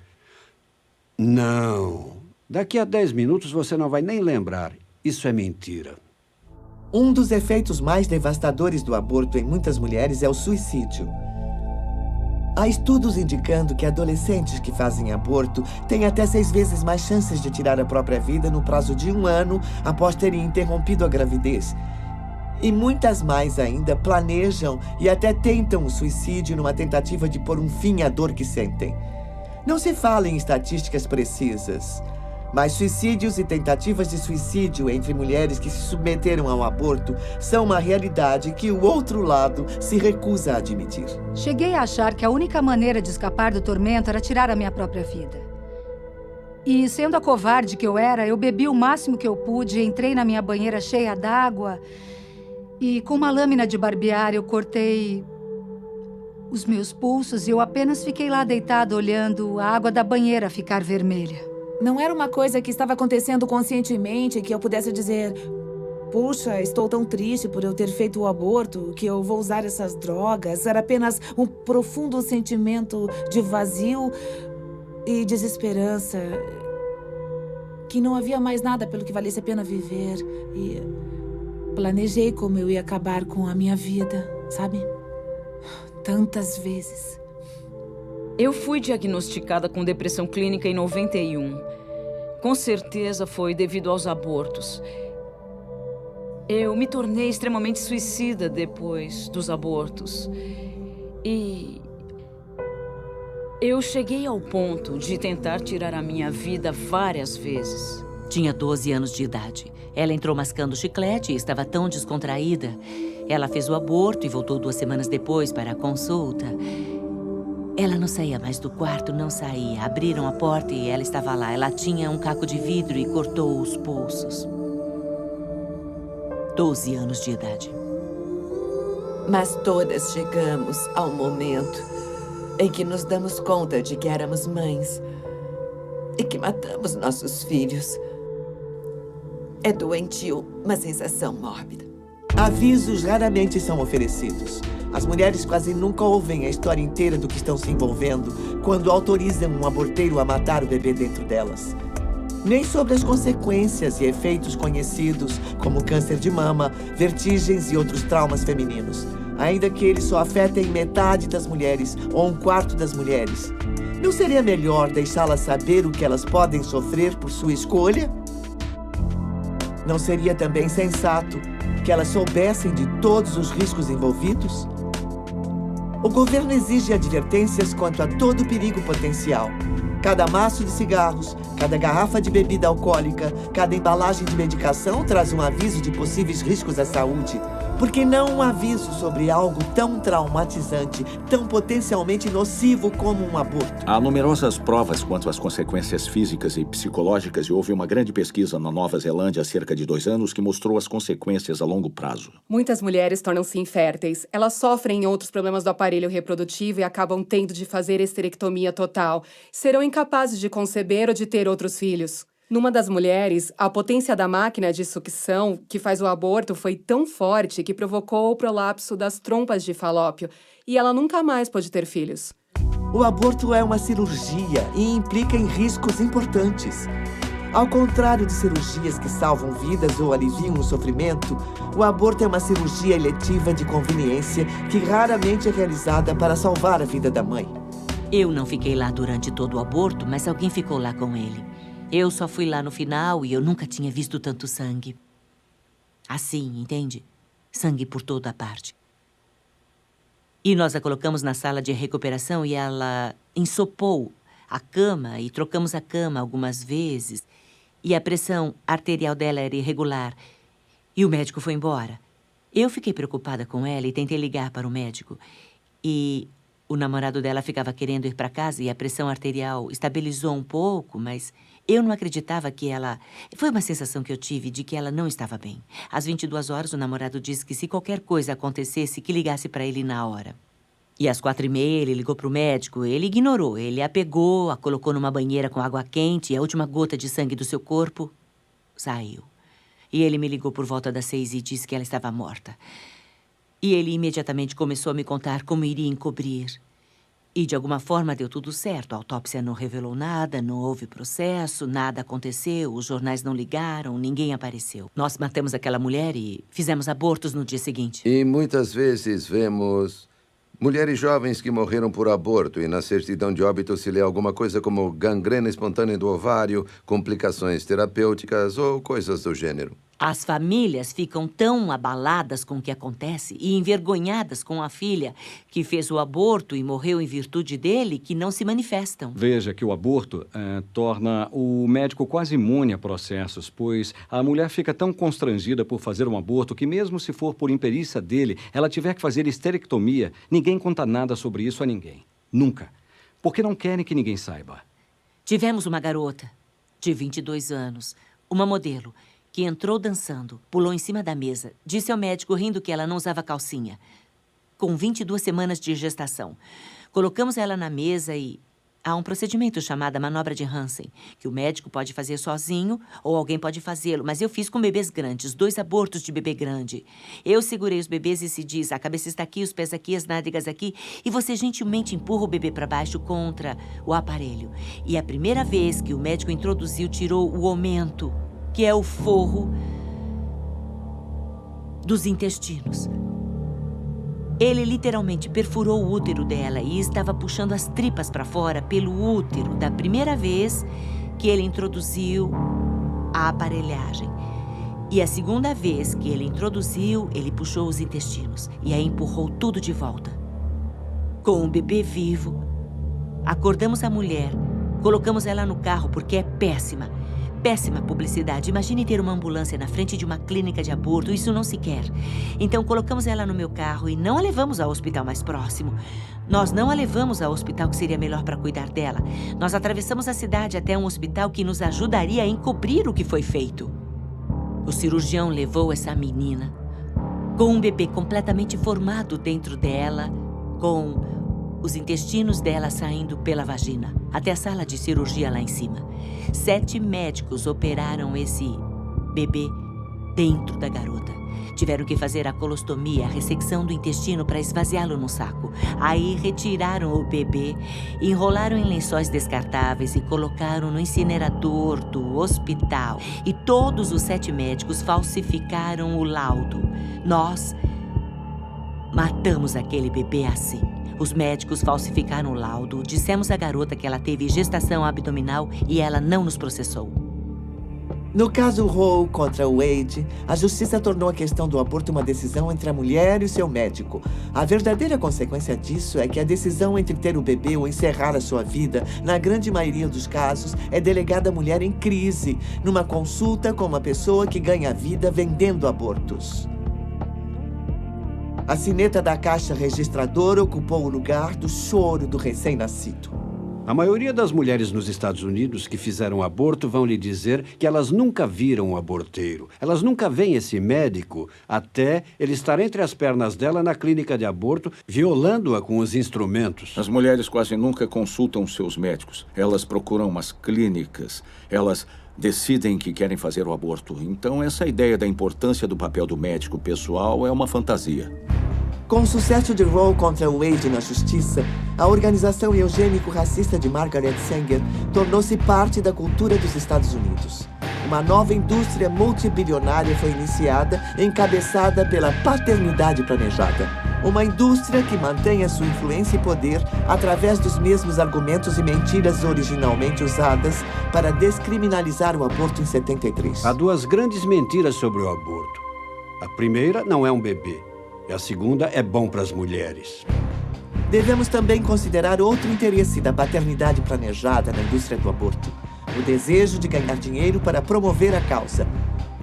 Não. Daqui a 10 minutos você não vai nem lembrar. Isso é mentira. Um dos efeitos mais devastadores do aborto em muitas mulheres é o suicídio. Há estudos indicando que adolescentes que fazem aborto têm até 6 vezes mais chances de tirar a própria vida no prazo de 1 ano após terem interrompido a gravidez. E muitas mais ainda planejam e até tentam o suicídio numa tentativa de pôr um fim à dor que sentem. Não se fala em estatísticas precisas, mas suicídios e tentativas de suicídio entre mulheres que se submeteram ao aborto são uma realidade que o outro lado se recusa a admitir. Cheguei a achar que a única maneira de escapar do tormento era tirar a minha própria vida. E, sendo a covarde que eu era, eu bebi o máximo que eu pude, entrei na minha banheira cheia d'água e, com uma lâmina de barbear, eu cortei os meus pulsos e eu apenas fiquei lá deitada olhando a água da banheira ficar vermelha. Não era uma coisa que estava acontecendo conscientemente, que eu pudesse dizer, puxa, estou tão triste por eu ter feito o aborto, que eu vou usar essas drogas. Era apenas um profundo sentimento de vazio e desesperança, que não havia mais nada pelo que valesse a pena viver. E planejei como eu ia acabar com a minha vida, sabe? Tantas vezes. Eu fui diagnosticada com depressão clínica em 91. Com certeza foi devido aos abortos. Eu me tornei extremamente suicida depois dos abortos. E eu cheguei ao ponto de tentar tirar a minha vida várias vezes. Tinha 12 anos de idade. Ela entrou mascando chiclete e estava tão descontraída. Ela fez o aborto e voltou 2 semanas depois para a consulta. Ela não saía mais do quarto, não saía. Abriram a porta e ela estava lá. Ela tinha um caco de vidro e cortou os pulsos. 12 anos de idade. Mas todas chegamos ao momento em que nos damos conta de que éramos mães e que matamos nossos filhos. É doentio, uma sensação mórbida. Avisos raramente são oferecidos. As mulheres quase nunca ouvem a história inteira do que estão se envolvendo quando autorizam um aborteiro a matar o bebê dentro delas. Nem sobre as consequências e efeitos conhecidos, como câncer de mama, vertigens e outros traumas femininos. Ainda que eles só afetem metade das mulheres ou 1/4 das mulheres. Não seria melhor deixá-las saber o que elas podem sofrer por sua escolha? Não seria também sensato que elas soubessem de todos os riscos envolvidos? O governo exige advertências quanto a todo perigo potencial. Cada maço de cigarros, cada garrafa de bebida alcoólica, cada embalagem de medicação traz um aviso de possíveis riscos à saúde. Por que não um aviso sobre algo tão traumatizante, tão potencialmente nocivo como um aborto? Há numerosas provas quanto às consequências físicas e psicológicas e houve uma grande pesquisa na Nova Zelândia há cerca de 2 anos que mostrou as consequências a longo prazo. Muitas mulheres tornam-se inférteis. Elas sofrem outros problemas do aparelho reprodutivo e acabam tendo de fazer esterectomia total. Serão incapazes de conceber ou de ter outros filhos. Numa das mulheres, a potência da máquina de sucção que faz o aborto foi tão forte que provocou o prolapso das trompas de Falópio e ela nunca mais pôde ter filhos. O aborto é uma cirurgia e implica em riscos importantes. Ao contrário de cirurgias que salvam vidas ou aliviam o sofrimento, o aborto é uma cirurgia eletiva de conveniência que raramente é realizada para salvar a vida da mãe. Eu não fiquei lá durante todo o aborto, mas alguém ficou lá com ele. Eu só fui lá no final e eu nunca tinha visto tanto sangue. Assim, entende? Sangue por toda a parte. E nós a colocamos na sala de recuperação e ela ensopou a cama e trocamos a cama algumas vezes. E a pressão arterial dela era irregular. E o médico foi embora. Eu fiquei preocupada com ela e tentei ligar para o médico. E o namorado dela ficava querendo ir para casa e a pressão arterial estabilizou um pouco, mas eu não acreditava que ela... Foi uma sensação que eu tive de que ela não estava bem. Às 22 horas, o namorado disse que se qualquer coisa acontecesse, que ligasse para ele na hora. E às 4h30, ele ligou para o médico. Ele ignorou. Ele a pegou, a colocou numa banheira com água quente e a última gota de sangue do seu corpo saiu. E ele me ligou por volta das 6 e disse que ela estava morta. E ele imediatamente começou a me contar como iria encobrir. E, de alguma forma, deu tudo certo. A autópsia não revelou nada, não houve processo, nada aconteceu, os jornais não ligaram, ninguém apareceu. Nós matamos aquela mulher e fizemos abortos no dia seguinte. E muitas vezes vemos mulheres jovens que morreram por aborto e na certidão de óbito se lê alguma coisa como gangrena espontânea do ovário, complicações terapêuticas ou coisas do gênero. As famílias ficam tão abaladas com o que acontece e envergonhadas com a filha que fez o aborto e morreu em virtude dele que não se manifestam. Veja que o aborto torna o médico quase imune a processos, pois a mulher fica tão constrangida por fazer um aborto que mesmo se for por imperícia dele, ela tiver que fazer esterectomia, ninguém conta nada sobre isso a ninguém. Nunca. Porque não querem que ninguém saiba. Tivemos uma garota de 22 anos, uma modelo, que entrou dançando, pulou em cima da mesa, disse ao médico rindo que ela não usava calcinha, com 22 semanas de gestação. Colocamos ela na mesa e há um procedimento chamado manobra de Hansen, que o médico pode fazer sozinho ou alguém pode fazê-lo, mas eu fiz com bebês grandes, 2 abortos de bebê grande. Eu segurei os bebês e se diz, a cabeça está aqui, os pés aqui, as nádegas aqui, e você gentilmente empurra o bebê para baixo contra o aparelho. E a primeira vez que o médico introduziu, tirou o aumento, que é o forro dos intestinos. Ele literalmente perfurou o útero dela e estava puxando as tripas para fora pelo útero da primeira vez que ele introduziu a aparelhagem. E a segunda vez que ele introduziu, ele puxou os intestinos e aí empurrou tudo de volta. Com o bebê vivo, acordamos a mulher, colocamos ela no carro porque é péssima. péssima publicidade. Imagine ter uma ambulância na frente de uma clínica de aborto. Isso não se quer. Então, colocamos ela no meu carro e não a levamos ao hospital mais próximo. Nós não a levamos ao hospital que seria melhor para cuidar dela. Nós atravessamos a cidade até um hospital que nos ajudaria a encobrir o que foi feito. O cirurgião levou essa menina com um bebê completamente formado dentro dela, com os intestinos dela saindo pela vagina, até a sala de cirurgia lá em cima. 7 médicos operaram esse bebê dentro da garota. Tiveram que fazer a colostomia, a ressecção do intestino para esvaziá-lo no saco. Aí retiraram o bebê, enrolaram em lençóis descartáveis e colocaram no incinerador do hospital. E todos os 7 médicos falsificaram o laudo. Nós matamos aquele bebê assim. Os médicos falsificaram o laudo, dissemos à garota que ela teve gestação abdominal e ela não nos processou. No caso Roe contra Wade, a justiça tornou a questão do aborto uma decisão entre a mulher e o seu médico. A verdadeira consequência disso é que a decisão entre ter o bebê ou encerrar a sua vida, na grande maioria dos casos, é delegada à mulher em crise, numa consulta com uma pessoa que ganha vida vendendo abortos. A sineta da caixa registradora ocupou o lugar do choro do recém-nascido. A maioria das mulheres nos Estados Unidos que fizeram aborto vão lhe dizer que elas nunca viram um aborteiro. Elas nunca veem esse médico até ele estar entre as pernas dela na clínica de aborto, violando-a com os instrumentos. As mulheres quase nunca consultam seus médicos. Elas procuram umas clínicas. Elas decidem que querem fazer o aborto. Então, essa ideia da importância do papel do médico pessoal é uma fantasia. Com o sucesso de Roe contra Wade na justiça, a organização eugênico-racista de Margaret Sanger tornou-se parte da cultura dos Estados Unidos. Uma nova indústria multibilionária foi iniciada, encabeçada pela paternidade planejada. Uma indústria que mantém a sua influência e poder através dos mesmos argumentos e mentiras originalmente usadas para descriminalizar o aborto em 73. Há 2 grandes mentiras sobre o aborto. A primeira não é um bebê. E a segunda é bom para as mulheres. Devemos também considerar outro interesse da paternidade planejada na indústria do aborto. O desejo de ganhar dinheiro para promover a causa.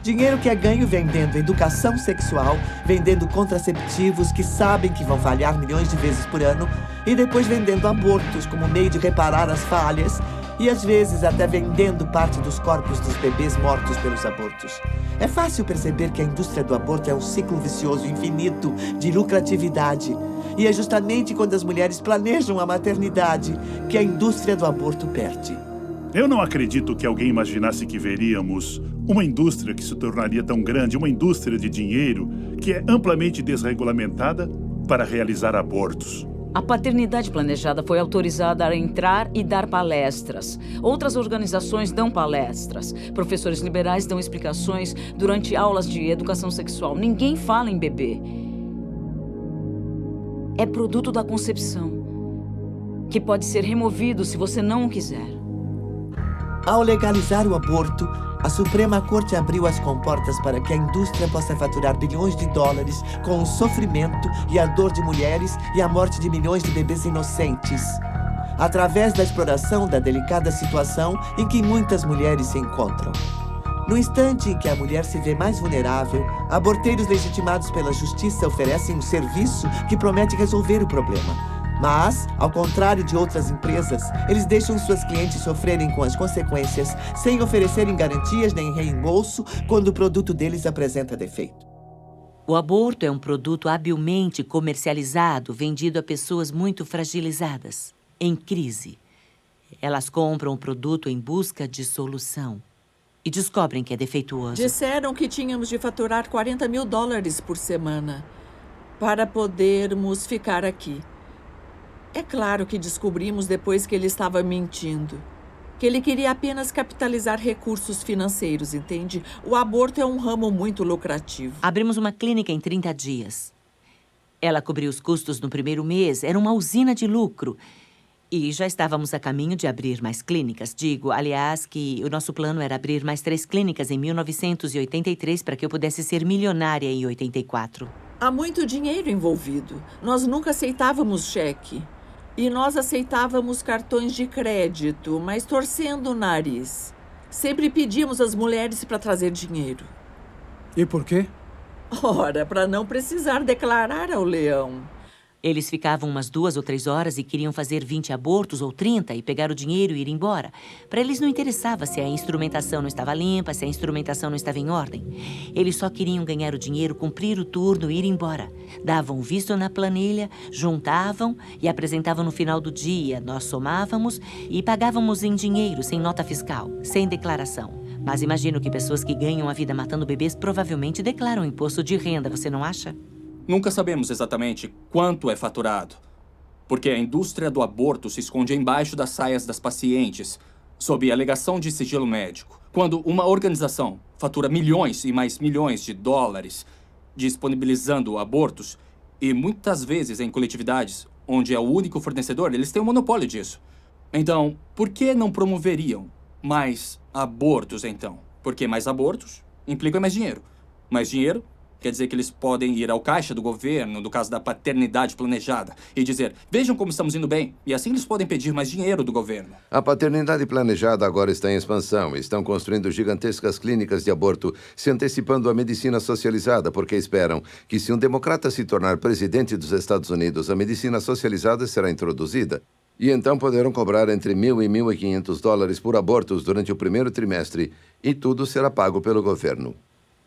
Dinheiro que é ganho vendendo educação sexual, vendendo contraceptivos que sabem que vão falhar milhões de vezes por ano, e depois vendendo abortos como meio de reparar as falhas, e às vezes até vendendo parte dos corpos dos bebês mortos pelos abortos. É fácil perceber que a indústria do aborto é um ciclo vicioso infinito de lucratividade. E é justamente quando as mulheres planejam a maternidade que a indústria do aborto perde. Eu não acredito que alguém imaginasse que veríamos uma indústria que se tornaria tão grande, uma indústria de dinheiro que é amplamente desregulamentada para realizar abortos. A paternidade planejada foi autorizada a entrar e dar palestras. Outras organizações dão palestras. Professores liberais dão explicações durante aulas de educação sexual. Ninguém fala em bebê. É produto da concepção, que pode ser removido se você não o quiser. Ao legalizar o aborto, a Suprema Corte abriu as comportas para que a indústria possa faturar bilhões de dólares com o sofrimento e a dor de mulheres e a morte de milhões de bebês inocentes, através da exploração da delicada situação em que muitas mulheres se encontram. No instante em que a mulher se vê mais vulnerável, aborteiros legitimados pela justiça oferecem um serviço que promete resolver o problema. Mas, ao contrário de outras empresas, eles deixam suas clientes sofrerem com as consequências sem oferecerem garantias nem reembolso quando o produto deles apresenta defeito. O aborto é um produto habilmente comercializado, vendido a pessoas muito fragilizadas, em crise. Elas compram o produto em busca de solução e descobrem que é defeituoso. Disseram que tínhamos de faturar $40 mil por semana para podermos ficar aqui. É claro que descobrimos depois que ele estava mentindo. Que ele queria apenas capitalizar recursos financeiros, entende? O aborto é um ramo muito lucrativo. Abrimos uma clínica em 30 dias. Ela cobriu os custos no primeiro mês. Era uma usina de lucro. E já estávamos a caminho de abrir mais clínicas. Digo, aliás, que o nosso plano era abrir mais 3 clínicas em 1983 para que eu pudesse ser milionária em 84. Há muito dinheiro envolvido. Nós nunca aceitávamos cheque. E nós aceitávamos cartões de crédito, mas torcendo o nariz. Sempre pedíamos às mulheres para trazer dinheiro. E por quê? Ora, para não precisar declarar ao leão. Eles ficavam umas 2 ou 3 horas e queriam fazer 20 abortos ou 30 e pegar o dinheiro e ir embora. Para eles não interessava se a instrumentação não estava limpa, se a instrumentação não estava em ordem. Eles só queriam ganhar o dinheiro, cumprir o turno e ir embora. Davam o visto na planilha, juntavam e apresentavam no final do dia. Nós somávamos e pagávamos em dinheiro, sem nota fiscal, sem declaração. Mas imagino que pessoas que ganham a vida matando bebês provavelmente declaram imposto de renda, você não acha? Nunca sabemos exatamente quanto é faturado, porque a indústria do aborto se esconde embaixo das saias das pacientes, sob alegação de sigilo médico. Quando uma organização fatura milhões e mais milhões de dólares disponibilizando abortos, e muitas vezes em coletividades, onde é o único fornecedor, eles têm um monopólio disso. Então, por que não promoveriam mais abortos, então? Porque mais abortos implicam mais dinheiro. Mais dinheiro quer dizer que eles podem ir ao caixa do governo, no caso da paternidade planejada, e dizer, vejam como estamos indo bem. E assim eles podem pedir mais dinheiro do governo. A paternidade planejada agora está em expansão. Estão construindo gigantescas clínicas de aborto, se antecipando à medicina socializada, porque esperam que se um democrata se tornar presidente dos Estados Unidos, a medicina socializada será introduzida. E então poderão cobrar entre $1.000 e $1.500 por abortos durante o primeiro trimestre, e tudo será pago pelo governo.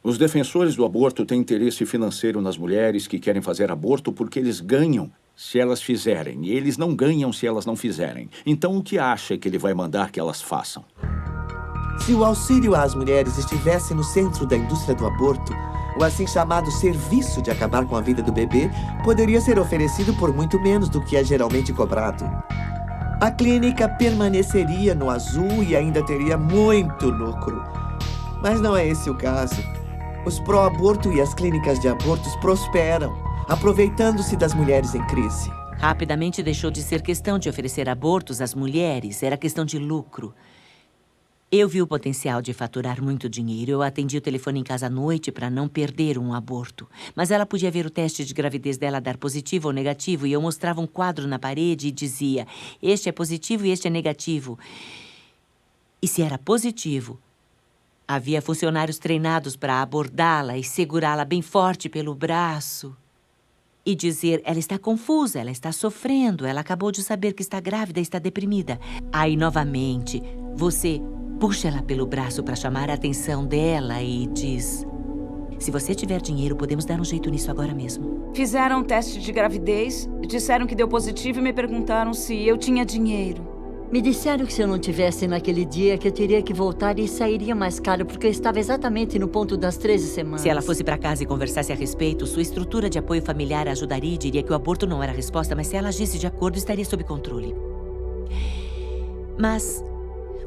Os defensores do aborto têm interesse financeiro nas mulheres que querem fazer aborto porque eles ganham se elas fizerem, e eles não ganham se elas não fizerem. Então, o que acha que ele vai mandar que elas façam? Se o auxílio às mulheres estivesse no centro da indústria do aborto, o assim chamado serviço de acabar com a vida do bebê poderia ser oferecido por muito menos do que é geralmente cobrado. A clínica permaneceria no azul e ainda teria muito lucro. Mas não é esse o caso. Os pró-aborto e as clínicas de abortos prosperam, aproveitando-se das mulheres em crise. Rapidamente deixou de ser questão de oferecer abortos às mulheres, era questão de lucro. Eu vi o potencial de faturar muito dinheiro. Eu atendi o telefone em casa à noite para não perder um aborto. Mas ela podia ver o teste de gravidez dela dar positivo ou negativo, e eu mostrava um quadro na parede e dizia, este é positivo e este é negativo. E se era positivo, havia funcionários treinados para abordá-la e segurá-la bem forte pelo braço e dizer, ela está confusa, ela está sofrendo, ela acabou de saber que está grávida, está deprimida. Aí, novamente, você puxa ela pelo braço para chamar a atenção dela e diz, se você tiver dinheiro, podemos dar um jeito nisso agora mesmo. Fizeram um teste de gravidez, disseram que deu positivo e me perguntaram se eu tinha dinheiro. Me disseram que se eu não tivesse naquele dia, que eu teria que voltar e sairia mais caro, porque eu estava exatamente no ponto das 13 semanas. Se ela fosse para casa e conversasse a respeito, sua estrutura de apoio familiar ajudaria e diria que o aborto não era a resposta, mas se ela agisse de acordo, estaria sob controle. Mas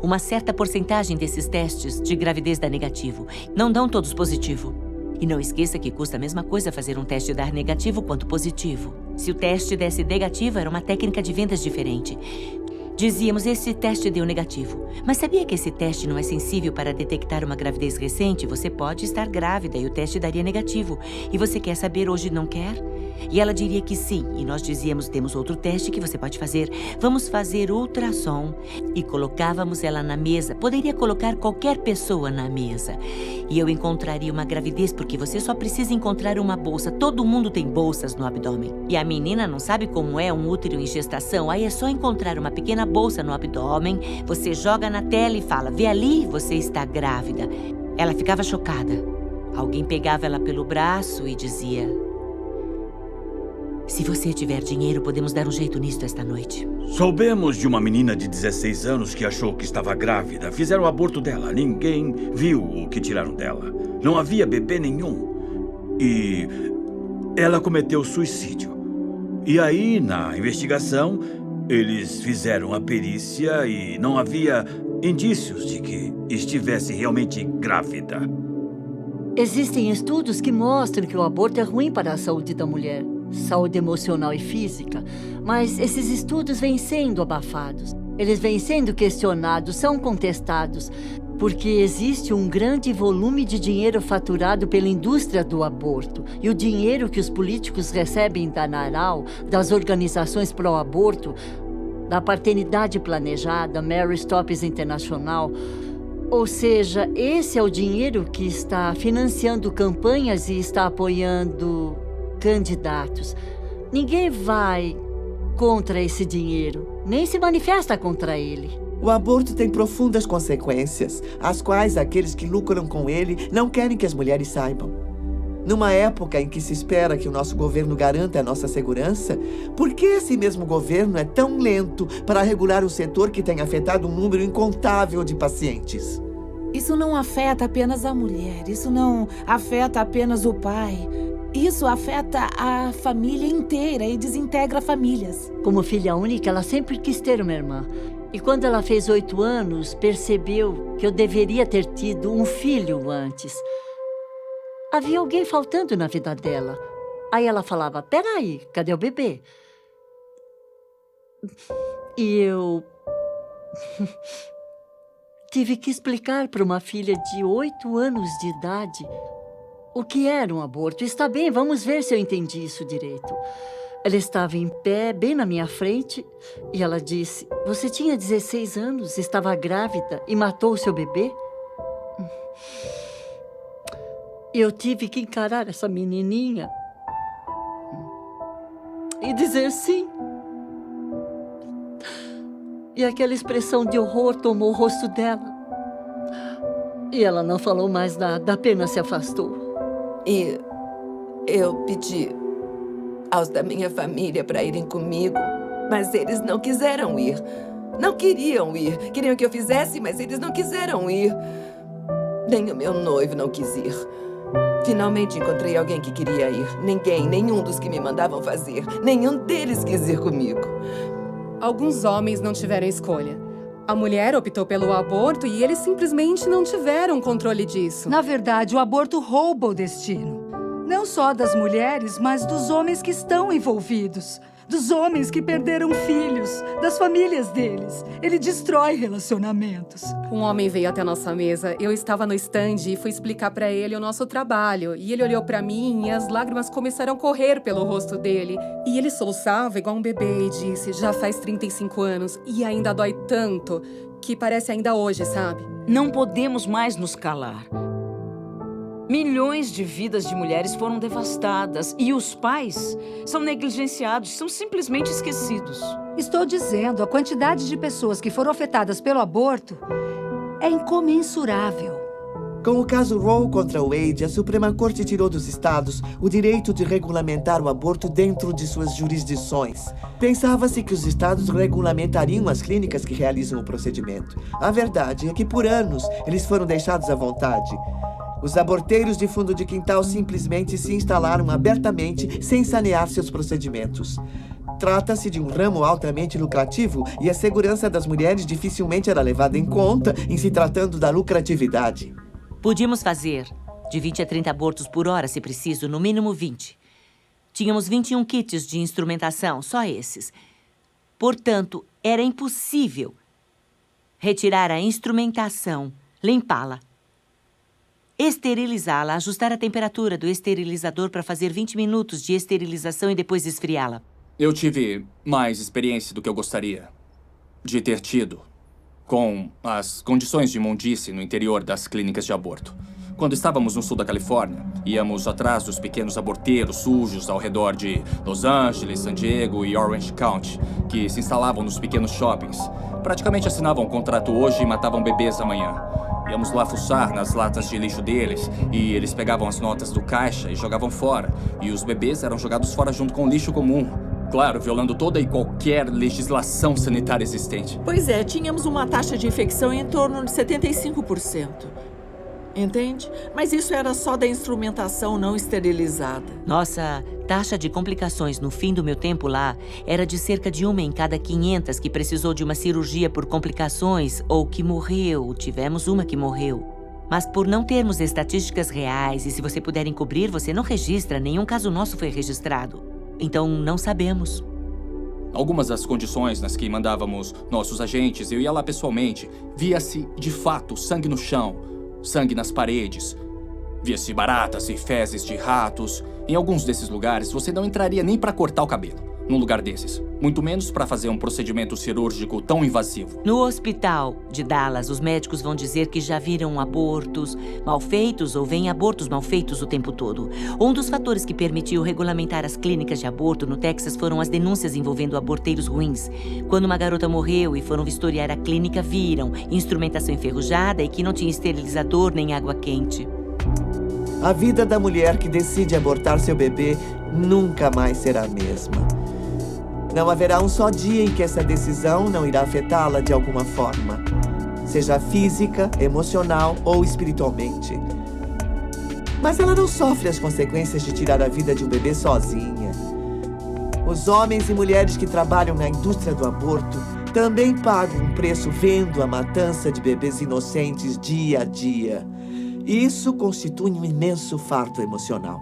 uma certa porcentagem desses testes de gravidez dá negativo. Não dão todos positivo. E não esqueça que custa a mesma coisa fazer um teste dar negativo quanto positivo. Se o teste desse negativo, era uma técnica de vendas diferente. Dizíamos, esse teste deu negativo. Mas sabia que esse teste não é sensível para detectar uma gravidez recente? Você pode estar grávida e o teste daria negativo. E você quer saber hoje, não quer? E ela diria que sim. E nós dizíamos, temos outro teste que você pode fazer. Vamos fazer ultrassom. E colocávamos ela na mesa. Poderia colocar qualquer pessoa na mesa. E eu encontraria uma gravidez, porque você só precisa encontrar uma bolsa. Todo mundo tem bolsas no abdômen. E a menina não sabe como é um útero em gestação. Aí é só encontrar uma pequena bolsa no abdômen. Você joga na tela e fala, vê ali, você está grávida. Ela ficava chocada. Alguém pegava ela pelo braço e dizia, se você tiver dinheiro, podemos dar um jeito nisto esta noite. Soubemos de uma menina de 16 anos que achou que estava grávida. Fizeram o aborto dela. Ninguém viu o que tiraram dela. Não havia bebê nenhum. E ela cometeu suicídio. E aí, na investigação, eles fizeram a perícia e não havia indícios de que estivesse realmente grávida. Existem estudos que mostram que o aborto é ruim para a saúde da mulher. Saúde emocional e física, mas esses estudos vêm sendo abafados. Eles vêm sendo questionados, são contestados, porque existe um grande volume de dinheiro faturado pela indústria do aborto. E o dinheiro que os políticos recebem da NARAL, das organizações pró-aborto, da paternidade planejada, Mary Stoppes International, Ou seja, esse é o dinheiro que está financiando campanhas e está apoiando candidatos. Ninguém vai contra esse dinheiro, nem se manifesta contra ele. O aborto tem profundas consequências, as quais aqueles que lucram com ele não querem que as mulheres saibam. Numa época em que se espera que o nosso governo garanta a nossa segurança, por que esse mesmo governo é tão lento para regular o setor que tem afetado um número incontável de pacientes? Isso não afeta apenas a mulher, isso não afeta apenas o pai. Isso afeta a família inteira e desintegra famílias. Como filha única, ela sempre quis ter uma irmã. E quando ela fez 8 anos, percebeu que eu deveria ter tido um filho antes. Havia alguém faltando na vida dela. Aí ela falava, peraí, cadê o bebê? E eu tive que explicar para uma filha de 8 anos de idade o que era um aborto. Está bem, vamos ver se eu entendi isso direito. Ela estava em pé, bem na minha frente, e ela disse, você tinha 16 anos, estava grávida e matou o seu bebê? Eu tive que encarar essa menininha e dizer sim. E aquela expressão de horror tomou o rosto dela. E ela não falou mais nada, apenas se afastou. E eu pedi aos da minha família para irem comigo, mas eles não quiseram ir. Não queriam ir. Queriam que eu fizesse, mas eles não quiseram ir. Nem o meu noivo não quis ir. Finalmente encontrei alguém que queria ir. Nenhum dos que me mandavam fazer. Nenhum deles quis ir comigo. Alguns homens não tiveram escolha. A mulher optou pelo aborto e eles simplesmente não tiveram controle disso. Na verdade, o aborto rouba o destino. Não só das mulheres, mas dos homens que estão envolvidos. Dos homens que perderam filhos, das famílias deles. Ele destrói relacionamentos. Um homem veio até a nossa mesa. Eu estava no stand e fui explicar para ele o nosso trabalho. E ele olhou para mim e as lágrimas começaram a correr pelo rosto dele. E ele soluçava igual um bebê e disse, já faz 35 anos e ainda dói tanto que parece ainda hoje, sabe? Não podemos mais nos calar. Milhões de vidas de mulheres foram devastadas e os pais são negligenciados, são simplesmente esquecidos. Estou dizendo, a quantidade de pessoas que foram afetadas pelo aborto é incomensurável. Com o caso Roe contra Wade, a Suprema Corte tirou dos estados o direito de regulamentar o aborto dentro de suas jurisdições. Pensava-se que os estados regulamentariam as clínicas que realizam o procedimento. A verdade é que, por anos, eles foram deixados à vontade. Os aborteiros de fundo de quintal simplesmente se instalaram abertamente sem sanear seus procedimentos. Trata-se de um ramo altamente lucrativo e a segurança das mulheres dificilmente era levada em conta em se tratando da lucratividade. Podíamos fazer de 20 a 30 abortos por hora, se preciso, no mínimo 20. Tínhamos 21 kits de instrumentação, só esses. Portanto, era impossível retirar a instrumentação, limpá-la, esterilizá-la, ajustar a temperatura do esterilizador para fazer 20 minutos de esterilização e depois esfriá-la. Eu tive mais experiência do que eu gostaria de ter tido com as condições de imundice no interior das clínicas de aborto. Quando estávamos no sul da Califórnia, íamos atrás dos pequenos aborteiros sujos ao redor de Los Angeles, San Diego e Orange County, que se instalavam nos pequenos shoppings. Praticamente assinavam um contrato hoje e matavam bebês amanhã. Íamos lá fuçar nas latas de lixo deles e eles pegavam as notas do caixa e jogavam fora. E os bebês eram jogados fora junto com o lixo comum. Claro, violando toda e qualquer legislação sanitária existente. Pois é, tínhamos uma taxa de infecção em torno de 75%. Entende? Mas isso era só da instrumentação não esterilizada. Nossa taxa de complicações no fim do meu tempo lá era de cerca de 1 em cada 500 que precisou de uma cirurgia por complicações ou que morreu. Tivemos uma que morreu. Mas por não termos estatísticas reais e se você puder encobrir, você não registra. Nenhum caso nosso foi registrado. Então, não sabemos. Algumas das condições nas que mandávamos nossos agentes, eu ia lá pessoalmente, via-se, de fato, sangue no chão, sangue nas paredes. Via-se baratas e fezes de ratos. Em alguns desses lugares, você não entraria nem para cortar o cabelo. num lugar desses. Muito menos para fazer um procedimento cirúrgico tão invasivo. No hospital de Dallas, os médicos vão dizer que já viram abortos mal feitos ou veem abortos mal feitos o tempo todo. Um dos fatores que permitiu regulamentar as clínicas de aborto no Texas foram as denúncias envolvendo aborteiros ruins. Quando uma garota morreu e foram vistoriar a clínica, viram instrumentação enferrujada e que não tinha esterilizador nem água quente. A vida da mulher que decide abortar seu bebê nunca mais será a mesma. Não haverá um só dia em que essa decisão não irá afetá-la de alguma forma, seja física, emocional ou espiritualmente. Mas ela não sofre as consequências de tirar a vida de um bebê sozinha. Os homens e mulheres que trabalham na indústria do aborto também pagam um preço vendo a matança de bebês inocentes dia a dia. Isso constitui um imenso fardo emocional.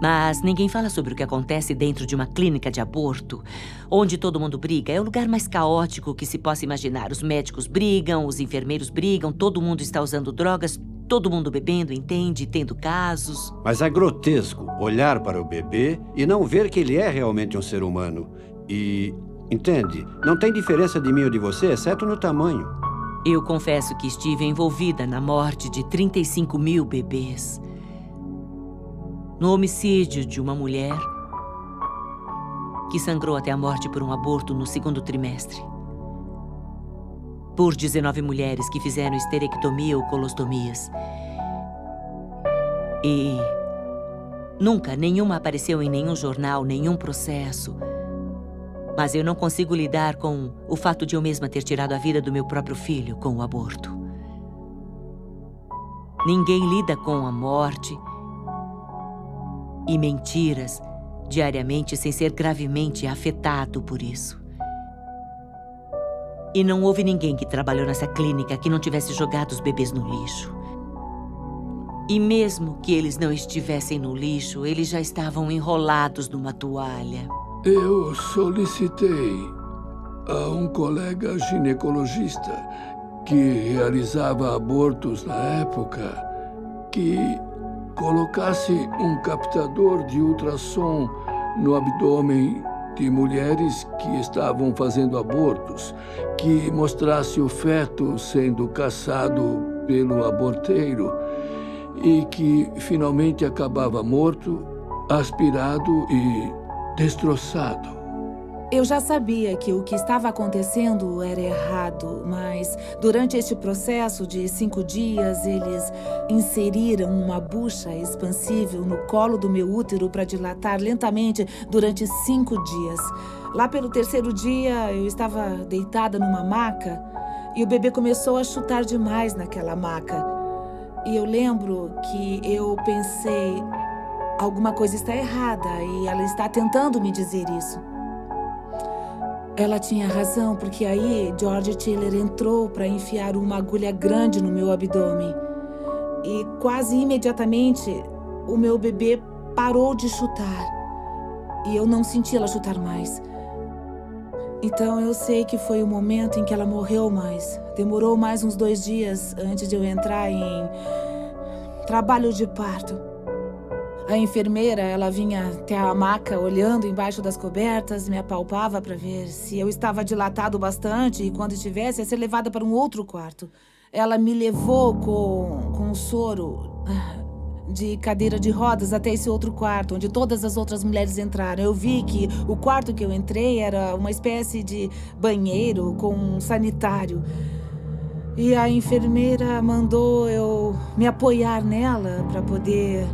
Mas ninguém fala sobre o que acontece dentro de uma clínica de aborto, onde todo mundo briga. É o lugar mais caótico que se possa imaginar. Os médicos brigam, os enfermeiros brigam, todo mundo está usando drogas, todo mundo bebendo, entende, tendo casos. Mas é grotesco olhar para o bebê e não ver que ele é realmente um ser humano. E, entende, não tem diferença de mim ou de você, exceto no tamanho. Eu confesso que estive envolvida na morte de 35 mil bebês. No homicídio de uma mulher que sangrou até a morte por um aborto no 2º trimestre. Por 19 mulheres que fizeram esterectomia ou colostomias. E nunca nenhuma apareceu em nenhum jornal, nenhum processo. Mas eu não consigo lidar com o fato de eu mesma ter tirado a vida do meu próprio filho com o aborto. Ninguém lida com a morte e mentiras diariamente sem ser gravemente afetado por isso. E não houve ninguém que trabalhou nessa clínica que não tivesse jogado os bebês no lixo. E mesmo que eles não estivessem no lixo, eles já estavam enrolados numa toalha. Eu solicitei a um colega ginecologista que realizava abortos na época que colocasse um captador de ultrassom no abdômen de mulheres que estavam fazendo abortos, que mostrasse o feto sendo caçado pelo aborteiro e que finalmente acabava morto, aspirado e destroçado. Eu já sabia que o que estava acontecendo era errado, mas durante este processo de 5 dias, eles inseriram uma bucha expansível no colo do meu útero para dilatar lentamente durante 5 dias. Lá pelo 3º dia, eu estava deitada numa maca e o bebê começou a chutar demais naquela maca. E eu lembro que eu pensei, alguma coisa está errada e ela está tentando me dizer isso. Ela tinha razão, porque aí George Tiller entrou para enfiar uma agulha grande no meu abdômen. E quase imediatamente, o meu bebê parou de chutar. E eu não senti ela chutar mais. Então eu sei que foi o momento em que ela morreu, mas demorou mais uns 2 dias antes de eu entrar em trabalho de parto. A enfermeira, ela vinha até a maca olhando embaixo das cobertas, me apalpava para ver se eu estava dilatado bastante e quando estivesse ia ser levada para um outro quarto. Ela me levou com um soro de cadeira de rodas até esse outro quarto, onde todas as outras mulheres entraram. Eu vi que o quarto que eu entrei era uma espécie de banheiro com um sanitário. E a enfermeira mandou eu me apoiar nela para poder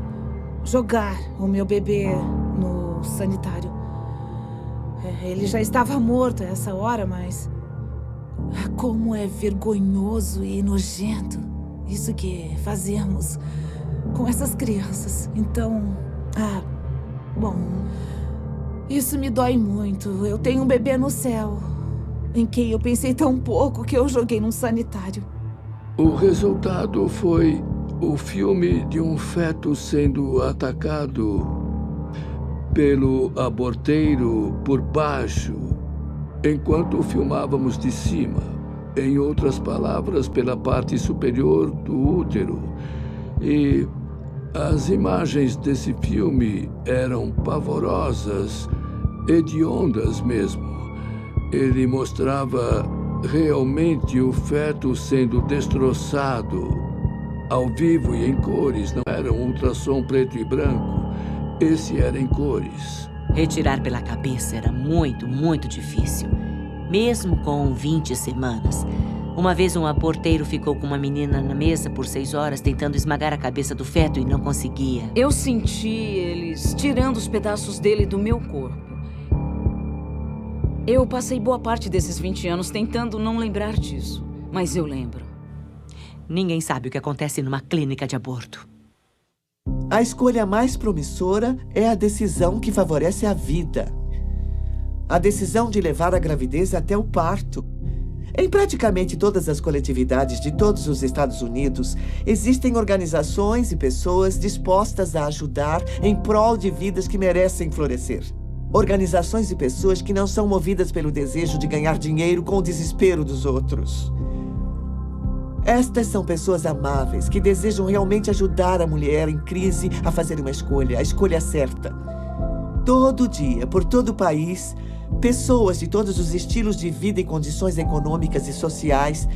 jogar o meu bebê no sanitário. Ele já estava morto a essa hora, mas como é vergonhoso e nojento isso que fazemos com essas crianças. Então, bom, isso me dói muito. Eu tenho um bebê no céu, em quem eu pensei tão pouco que eu joguei num sanitário. O resultado foi o filme de um feto sendo atacado pelo aborteiro por baixo, enquanto filmávamos de cima. Em outras palavras, pela parte superior do útero. E as imagens desse filme eram pavorosas hediondas mesmo. Ele mostrava realmente o feto sendo destroçado, ao vivo e em cores. Não era um ultrassom preto e branco. Esse era em cores. Retirar pela cabeça era muito, muito difícil. Mesmo com 20 semanas. Uma vez um aborteiro ficou com uma menina na mesa por 6 horas tentando esmagar a cabeça do feto e não conseguia. Eu senti eles tirando os pedaços dele do meu corpo. Eu passei boa parte desses 20 anos tentando não lembrar disso, mas eu lembro. Ninguém sabe o que acontece numa clínica de aborto. A escolha mais promissora é a decisão que favorece a vida. A decisão de levar a gravidez até o parto. Em praticamente todas as coletividades de todos os Estados Unidos, existem organizações e pessoas dispostas a ajudar em prol de vidas que merecem florescer. Organizações e pessoas que não são movidas pelo desejo de ganhar dinheiro com o desespero dos outros. Estas são pessoas amáveis que desejam realmente ajudar a mulher em crise a fazer uma escolha, a escolha certa. Todo dia, por todo o país, pessoas de todos os estilos de vida e condições econômicas e sociais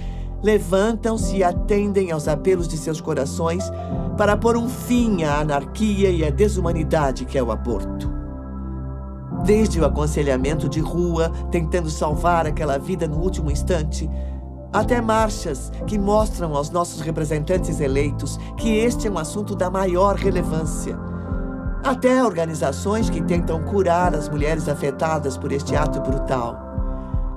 levantam-se e atendem aos apelos de seus corações para pôr um fim à anarquia e à desumanidade que é o aborto. Desde o aconselhamento de rua, tentando salvar aquela vida no último instante, até marchas que mostram aos nossos representantes eleitos que este é um assunto da maior relevância. Até organizações que tentam curar as mulheres afetadas por este ato brutal.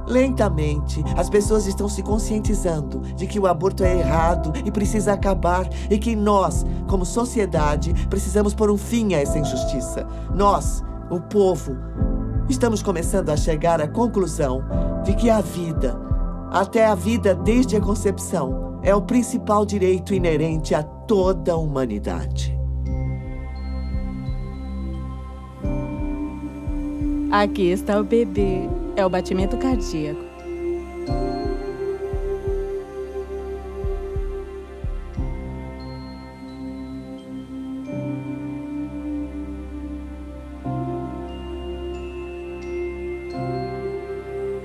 Lentamente, as pessoas estão se conscientizando de que o aborto é errado e precisa acabar e que nós, como sociedade, precisamos pôr um fim a essa injustiça. Nós, o povo, estamos começando a chegar à conclusão de que a vida, até a vida desde a concepção, é o principal direito inerente a toda a humanidade. Aqui está o bebê. É o batimento cardíaco.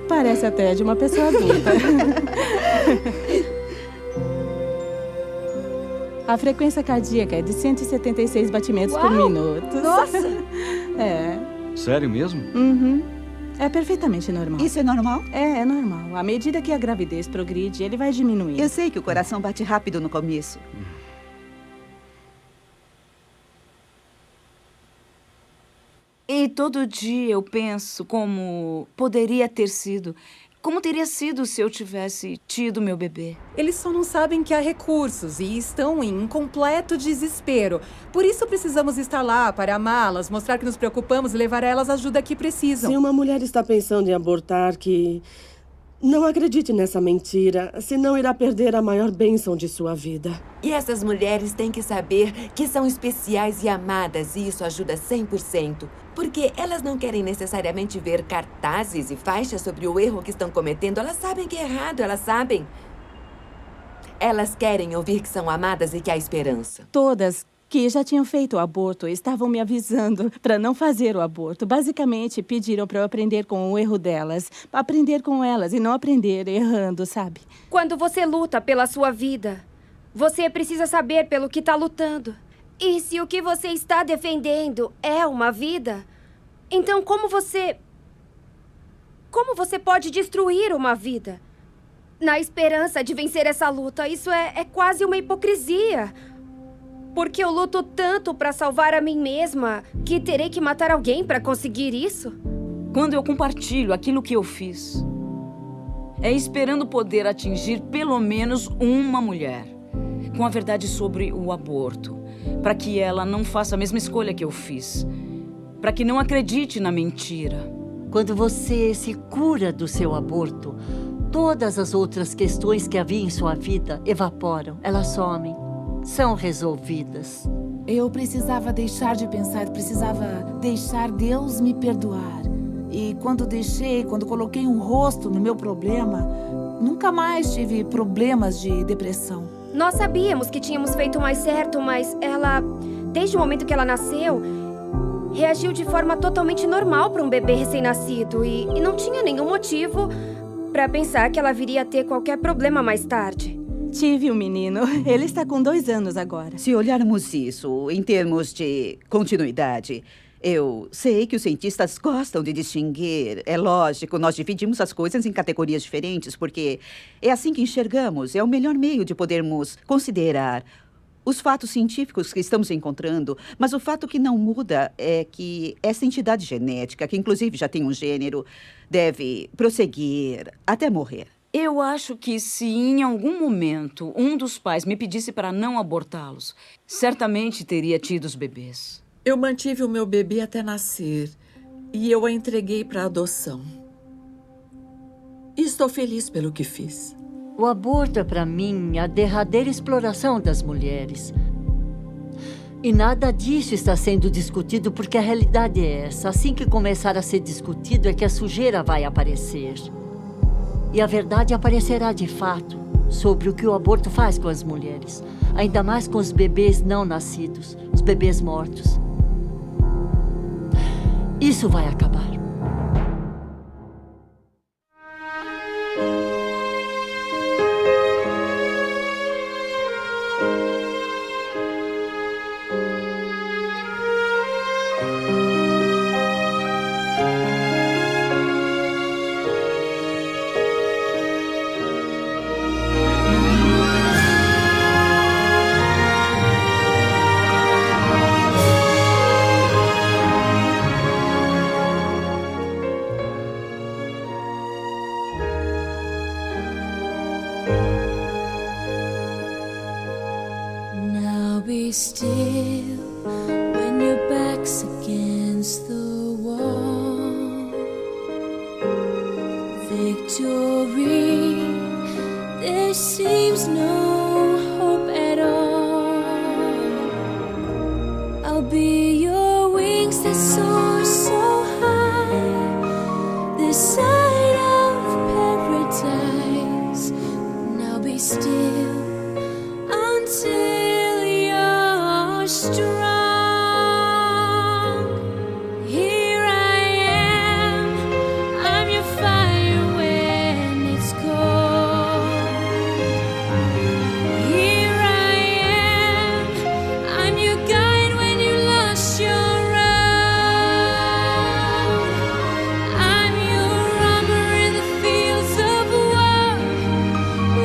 Parece até de uma pessoa adulta. A frequência cardíaca é de 176 batimentos por minuto. Nossa! É. Sério mesmo? Uhum. É perfeitamente normal. Isso é normal? É normal. À medida que a gravidez progride, ele vai diminuir. Eu sei que o coração bate rápido no começo. E todo dia eu penso como poderia ter sido. Como teria sido se eu tivesse tido meu bebê? Eles só não sabem que há recursos e estão em um completo desespero. Por isso precisamos estar lá para amá-las, mostrar que nos preocupamos e levar a elas a ajuda que precisam. Se uma mulher está pensando em abortar, que não acredite nessa mentira, senão irá perder a maior bênção de sua vida. E essas mulheres têm que saber que são especiais e amadas, e isso ajuda 100%. Porque elas não querem necessariamente ver cartazes e faixas sobre o erro que estão cometendo. Elas sabem que é errado, elas sabem. Elas querem ouvir que são amadas e que há esperança. Todas que já tinham feito o aborto estavam me avisando para não fazer o aborto. Basicamente, pediram para eu aprender com o erro delas. Aprender com elas e não aprender errando, sabe? Quando você luta pela sua vida, você precisa saber pelo que está lutando. E se o que você está defendendo é uma vida, então como você pode destruir uma vida? Na esperança de vencer essa luta, isso é quase uma hipocrisia. Porque eu luto tanto para salvar a mim mesma que terei que matar alguém para conseguir isso? Quando eu compartilho aquilo que eu fiz, é esperando poder atingir pelo menos uma mulher com a verdade sobre o aborto, para que ela não faça a mesma escolha que eu fiz, para que não acredite na mentira. Quando você se cura do seu aborto, todas as outras questões que havia em sua vida evaporam, elas somem, são resolvidas. Eu precisava deixar de pensar, precisava deixar Deus me perdoar. E quando coloquei um rosto no meu problema, nunca mais tive problemas de depressão. Nós sabíamos que tínhamos feito o mais certo, mas ela, desde o momento que ela nasceu, reagiu de forma totalmente normal para um bebê recém-nascido e não tinha nenhum motivo para pensar que ela viria a ter qualquer problema mais tarde. Tive um menino. Ele está com 2 anos agora. Se olharmos isso em termos de continuidade, eu sei que os cientistas gostam de distinguir. É lógico, nós dividimos as coisas em categorias diferentes, porque é assim que enxergamos. É o melhor meio de podermos considerar os fatos científicos que estamos encontrando. Mas o fato que não muda é que essa entidade genética, que inclusive já tem um gênero, deve prosseguir até morrer. Eu acho que se em algum momento um dos pais me pedisse para não abortá-los, certamente teria tido os bebês. Eu mantive o meu bebê até nascer e eu a entreguei para adoção. E estou feliz pelo que fiz. O aborto é, para mim, a derradeira exploração das mulheres. E nada disso está sendo discutido porque a realidade é essa. Assim que começar a ser discutido é que a sujeira vai aparecer. E a verdade aparecerá de fato sobre o que o aborto faz com as mulheres. Ainda mais com os bebês não nascidos, os bebês mortos. Isso vai acabar. Be still when your back's against the wall. Victory, there seems no hope at all. I'll be your wings that soar so high, this side of paradise. Now be still until strong. Here I am, I'm your fire when it's cold. Here I am, I'm your guide when you lost your road. I'm your armor in the fields of war,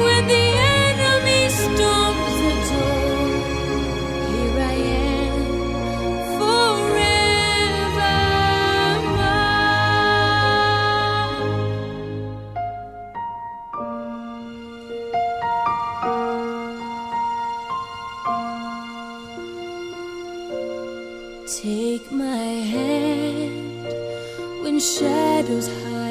when the enemy storms the door. Take my hand when shadows hide.